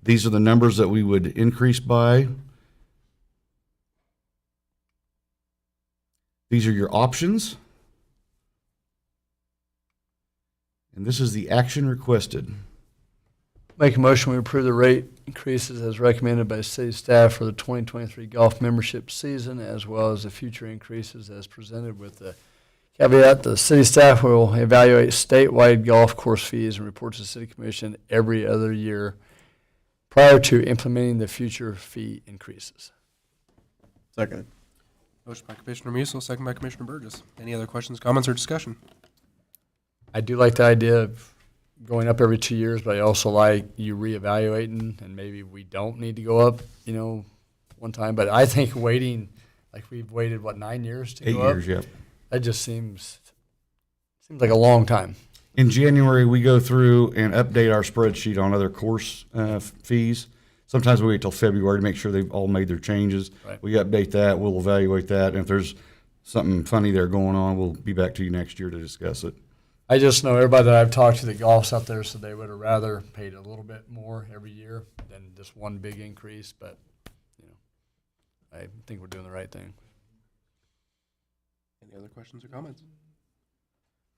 These are the numbers that we would increase by. These are your options. And this is the action requested. Make a motion, we approve the rate increases as recommended by city staff for the 2023 golf membership season, as well as the future increases as presented, with the caveat the city staff will evaluate statewide golf course fees and report to the city commission every other year prior to implementing the future fee increases. Second. Motion by Commissioner Musil, second by Commissioner Burgess. Any other questions, comments, or discussion? I do like the idea of going up every 2 years, but I also like you reevaluating, and maybe we don't need to go up, one time. But I think waiting, like we've waited, 9 years to 8 go years, up? yep. That just seems like a long time. In January, we go through and update our spreadsheet on other course fees. Sometimes we wait till February to make sure they've all made their changes. Right. We update that, we'll evaluate that, and if there's something funny there going on, we'll be back to you next year to discuss it. I just know everybody that I've talked to that golfs out there said they would have rather paid a little bit more every year than just one big increase, but I think we're doing the right thing. Any other questions or comments?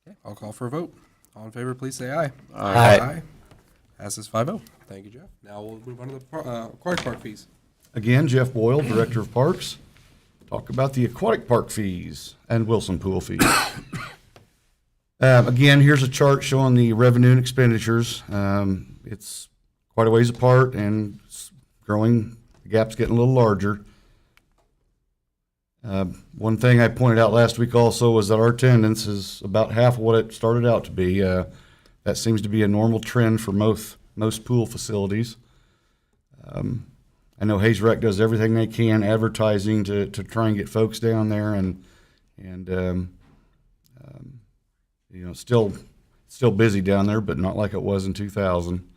Okay, I'll call for a vote. All in favor, please say aye. Aye. Passes 5-0. Thank you, Jeff. Now we'll move on to the aquatic park fees. Again, Jeff Boyle, Director of Parks. Talk about the aquatic park fees and Wilson Pool fees. Again, here's a chart showing the revenue and expenditures. It's quite a ways apart and it's growing. The gap's getting a little larger. One thing I pointed out last week also was that our attendance is about half of what it started out to be. That seems to be a normal trend for most pool facilities. I know Hayes Rec does everything they can advertising to try and get folks down there, and You know, still busy down there, but not like it was in 2000.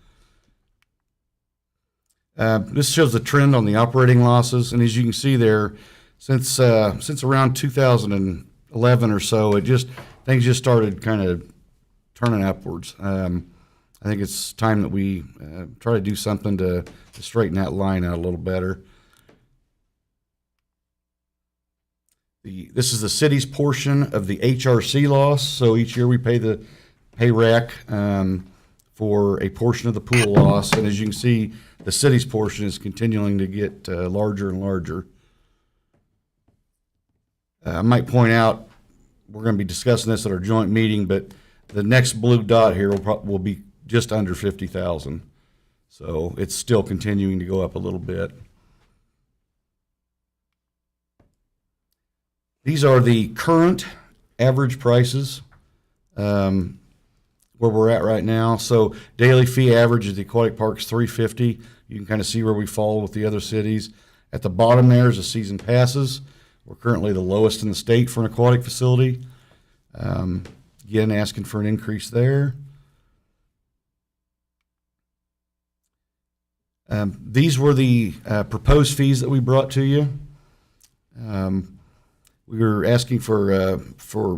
This shows the trend on the operating losses, and as you can see there, since around 2011 or so, things just started kind of turning upwards. I think it's time that we try to do something to straighten that line out a little better. This is the city's portion of the HRC loss. So each year we pay RAC for a portion of the pool loss, and as you can see, the city's portion is continuing to get larger and larger. I might point out, we're going to be discussing this at our joint meeting, but the next blue dot here will be just under 50,000. So it's still continuing to go up a little bit. These are the current average prices where we're at right now. So daily fee average at the aquatic park's $350. You can kind of see where we fall with the other cities. At the bottom there is the season passes. We're currently the lowest in the state for an aquatic facility. Again, asking for an increase there. These were the proposed fees that we brought to you. We were asking for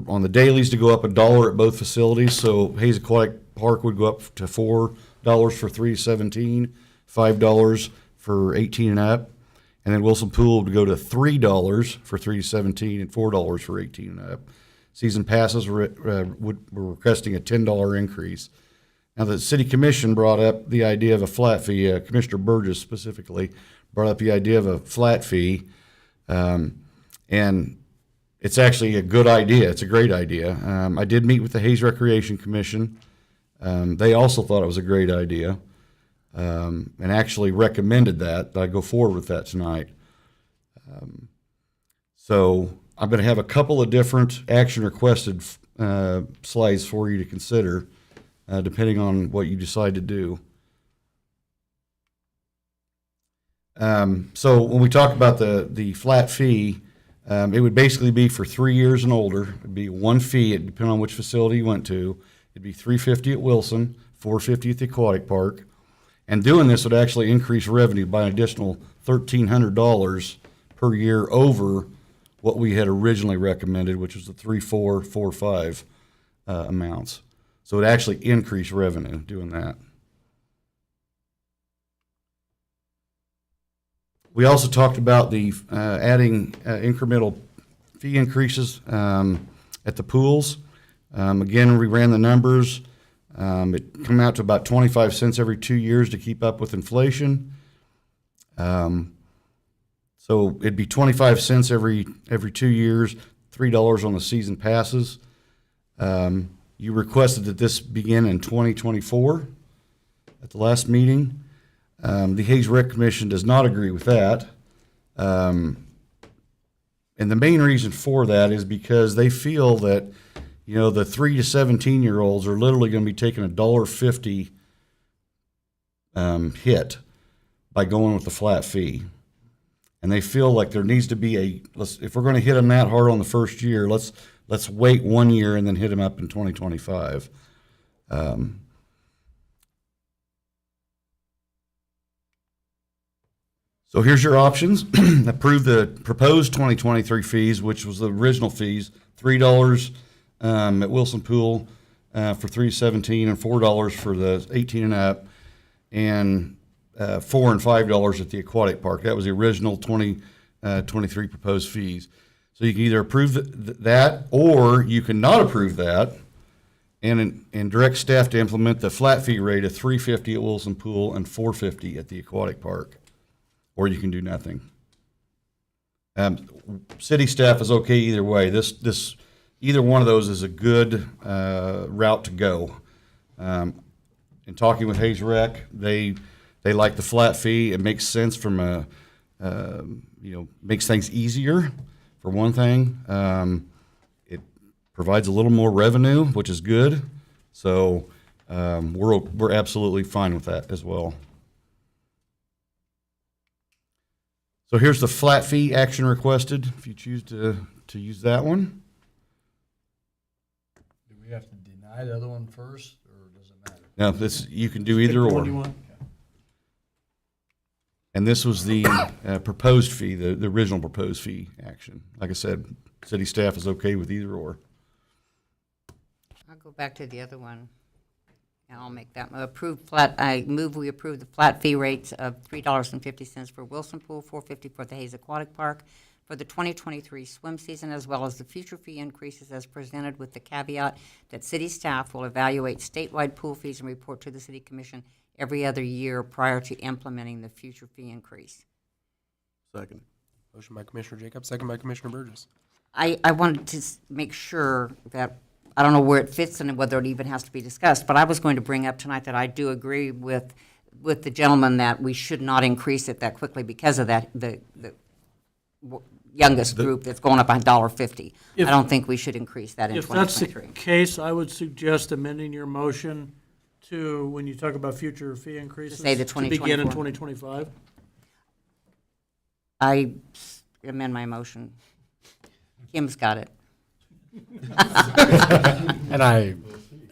on the dailies to go up $1 at both facilities. So Hayes Aquatic Park would go up to $4 for 3 to 17, $5 for 18 and up, and then Wilson Pool would go to $3 for 3 to 17 and $4 for 18 and up. Season passes were requesting a $10 increase. Now, the City Commission brought up the idea of a flat fee. Commissioner Burgess specifically brought up the idea of a flat fee, and it's actually a good idea. It's a great idea. I did meet with the Hayes Recreation Commission. They also thought it was a great idea, and actually recommended that I go forward with that tonight. So I'm going to have a couple of different action requested slides for you to consider, depending on what you decide to do. So when we talk about the flat fee, it would basically be for 3 years and older. It'd be one fee, depending on which facility you went to. It'd be $350 at Wilson, $450 at the aquatic park. And doing this would actually increase revenue by an additional $1,300 per year over what we had originally recommended, which was the 3,445 amounts. So it actually increased revenue doing that. We also talked about the adding incremental fee increases at the pools. Again, we ran the numbers. It came out to about 25 cents every 2 years to keep up with inflation. So it'd be 25 cents every 2 years, $3 on the season passes. You requested that this begin in 2024 at the last meeting. The Hayes Rec Commission does not agree with that. And the main reason for that is because they feel that, you know, the 3 to 17-year-olds are literally going to be taking a $1.50 hit by going with the flat fee. And they feel like there needs to be if we're going to hit them that hard on the first year, let's wait 1 year and then hit them up in 2025. So here's your options. Approve the proposed 2023 fees, which was the original fees, $3 at Wilson Pool for 317 and $4 for the 18 and up, and $4 and $5 at the aquatic park. That was the original 2023 proposed fees. So you can either approve that, or you can not approve that and direct staff to implement the flat fee rate of $350 at Wilson Pool and $450 at the aquatic park. Or you can do nothing. City staff is okay either way. Either one of those is a good route to go. In talking with Hayes Rec, they like the flat fee. It makes sense from makes things easier for one thing. It provides a little more revenue, which is good. So we're absolutely fine with that as well. So here's the flat fee action requested, if you choose to use that one. Do we have to I the other one first, or does it matter? Now, this, you can do either Pick the or. one you want. And this was the proposed fee, the original proposed fee action. Like I said, city staff is okay with either or. I'll go back to the other one, and I'll make that I move we approve the flat fee rates of $3.50 for Wilson Pool, $4.50 for the Hayes Aquatic Park for the 2023 swim season, as well as the future fee increases as presented, with the caveat that city staff will evaluate statewide pool fees and report to the city commission every other year prior to implementing the future fee increase. Second. Motion by Commissioner Jacobs, second by Commissioner Burgess. I wanted to make sure that, I don't know where it fits and whether it even has to be discussed, but I was going to bring up tonight that I do agree with the gentleman that we should not increase it that quickly because of that, the youngest group that's going up $1.50. I If- don't think we should increase that in If that's the 2023. case, I would suggest amending your motion to, when you talk about future fee increases. say the To begin in 2024. 2025. I amend my motion. Kim's got it. And I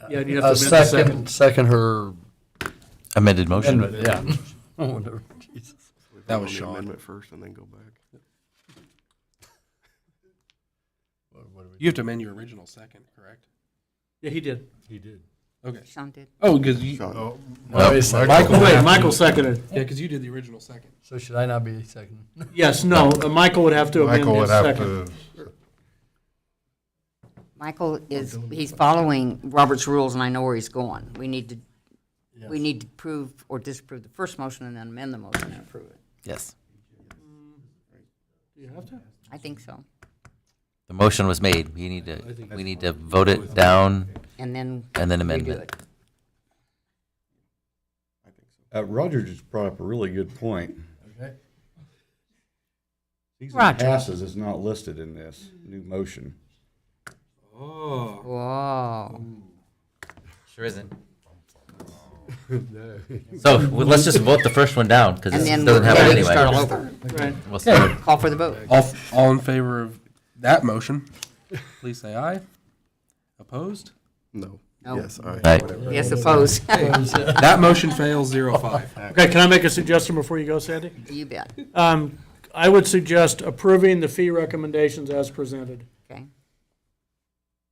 Yeah, and you have to amend the second. second her Amended motion. amendment, yeah. Oh, whatever. Jesus. That was The Sean. amendment first and then go back. You have to amend your original second, correct? Yeah, he did. Okay. Sean did. Oh, because you, Sean. Oh, No, wait a second. Michael, Wait, Michael seconded. yeah, because you did the original second. So should I not be second? Yes, no, Michael would have to amend Michael would his have second. to, Michael he's following Robert's rules, and I know where he's going. We need to prove or disapprove the first motion and then amend the motion and approve it. Yes. Do you have to? I think so. The motion was made. We need to vote it down And then and then redo amend it. it. Roger just brought up a really good point. Okay. Season Roger. passes is not listed in this new motion. Oh. Whoa. Sure isn't. So well, let's just vote the first one down because And it then doesn't have we it can anyway. start all over. Right. We'll start. Call for the vote. All in favor of that motion, please say aye. Opposed? No. No. Yes, all right. Right. Whatever. Yes, opposed. That motion fails 0-5. Okay, can I make a suggestion before you go, Sandy? You bet. I would suggest approving the fee recommendations as presented, Okay.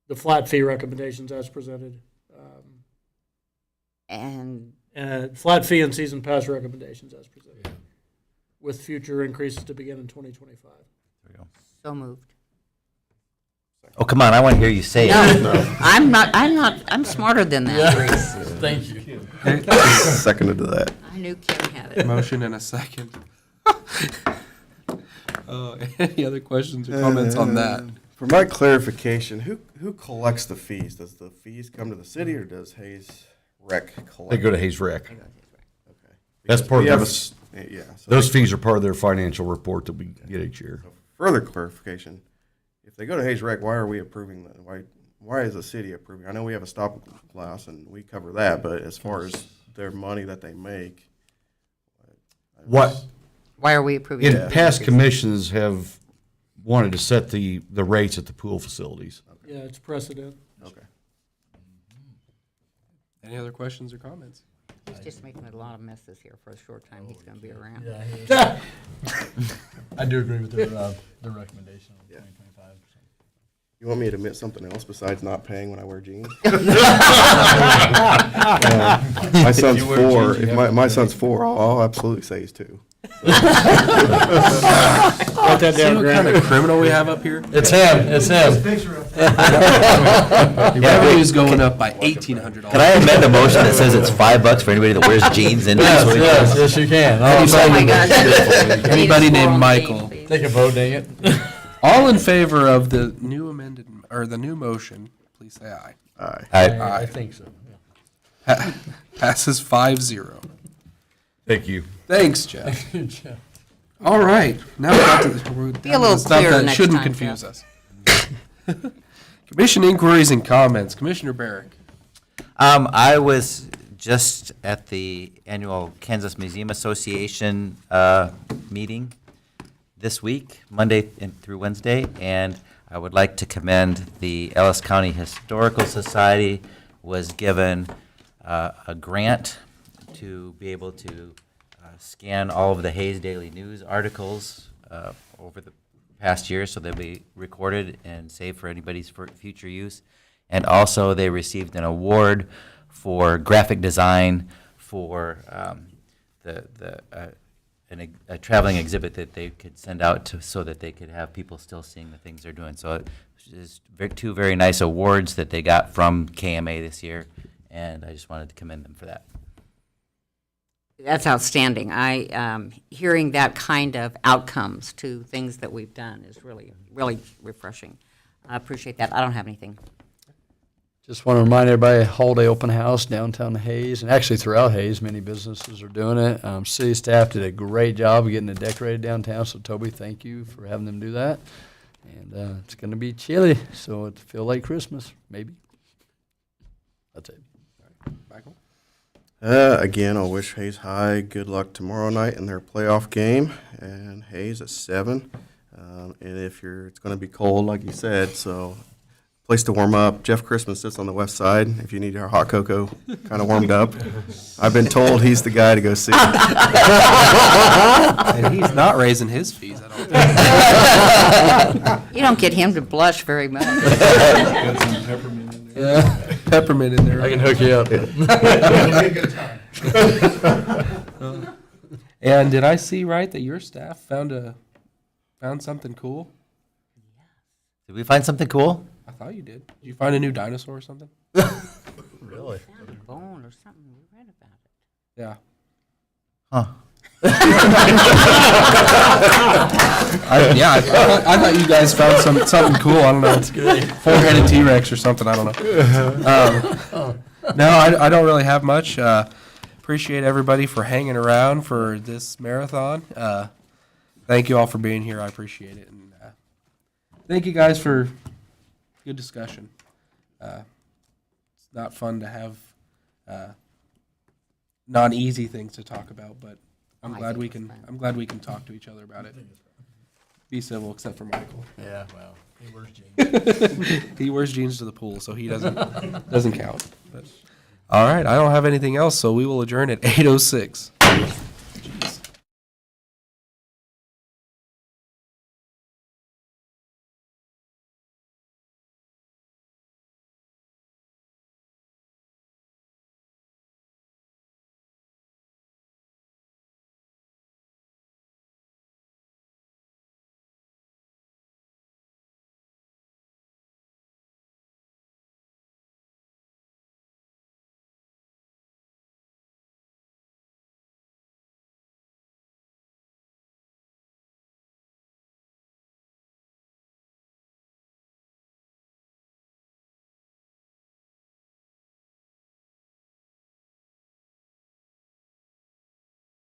the flat fee recommendations as presented, And flat fee and season pass recommendations as presented, with future increases to begin in 2025. so moved. Oh, come on. I want to hear you say it. No, I'm smarter than that, Reese. Thank you. Seconded to that. I knew Kim had it. Motion and a second. Any other questions or comments on that? For my clarification, who collects the fees? Does the fees come to the city or does Hayes Rec collect? They go to Hayes Rec. Okay. That's Because part we of have their, yeah. So those fees are part of their financial report that we get each year. further clarification, if they go to Hayes Rec, why are we approving that? Why is the city approving? I know we have a stop loss and we cover that, but as far as their money that they make. What, Why are we approving in it? past commissions have wanted to set the rates at the pool facilities. Yeah, it's precedent. Okay. Any other questions or comments? He's just making a lot of messes here for a short time he's going to be around. I do agree with the recommendation of 2025. You want me to admit something else besides not paying when I wear jeans? My son's four. If my son's four, I'll absolutely say he's two. Write that See down, what kind Grant. of criminal we have up here? It's him, it's him. Your revenue's going up by $1,800. Can I amend a motion that says it's $5 for anybody that wears jeans in Yes, you can. Oh, my gosh. Anybody named Squirrel Michael. game, please. Take a vote, dang it. All in favor of the new amended, or the new motion, please say aye. Aye. I think so. Yeah. Passes 5-0. Thank you. Thanks, Jeff. Good job. All right, now we're down to a little the stuff clearer that next shouldn't time, confuse us. Commission inquiries and comments. Commissioner Barrick. I was just at the annual Kansas Museum Association meeting this week, Monday through Wednesday, and I would like to commend the Ellis County Historical Society was given a grant to be able to scan all of the Hayes Daily News articles over the past year, so they'll be recorded and saved for anybody's future use. And also, they received an award for graphic design for a traveling exhibit that they could send out so that they could have people still seeing the things they're doing. So it's two very nice awards that they got from KMA this year, and I just wanted to commend them for that. That's outstanding. Hearing that kind of outcomes to things that we've done is really, really refreshing. I appreciate that. I don't have anything. Just want to remind everybody, holiday open house downtown Hayes, and actually throughout Hayes, many businesses are doing it. City staff did a great job of getting it decorated downtown, so Toby, thank you for having them do that. And it's going to be chilly, so it'll feel like Christmas, maybe. That's it. Michael? Again, I'll wish Hayes High good luck tomorrow night in their playoff game, and Hayes at 7. And it's going to be cold, like you said, so place to warm up. Jeff Christmas sits on the west side if you need your hot cocoa kind of warmed up. I've been told he's the guy to go see. And he's not raising his fees, I don't think. You don't get him to blush very much. Peppermint in there. I can hook you up. And did I see right that your staff found something cool? Did we find something cool? I thought you did. Did you find a new dinosaur or something? Really? Found a bone or something. We read about it. Yeah. Huh. I thought you guys found something cool. I don't know. It's good. 4-headed T-Rex or something. I don't know. No, I don't really have much. Appreciate everybody for hanging around for this marathon. Thank you all for being here. I appreciate it. And thank you guys for good discussion. It's not fun to have non-easy things to talk about, but I'm glad we can talk to each other about it. Be civil, except for Michael. Yeah, well, he wears jeans. He wears jeans to the pool, so he doesn't count. But, all right, I don't have anything else, so we will adjourn at 8:06.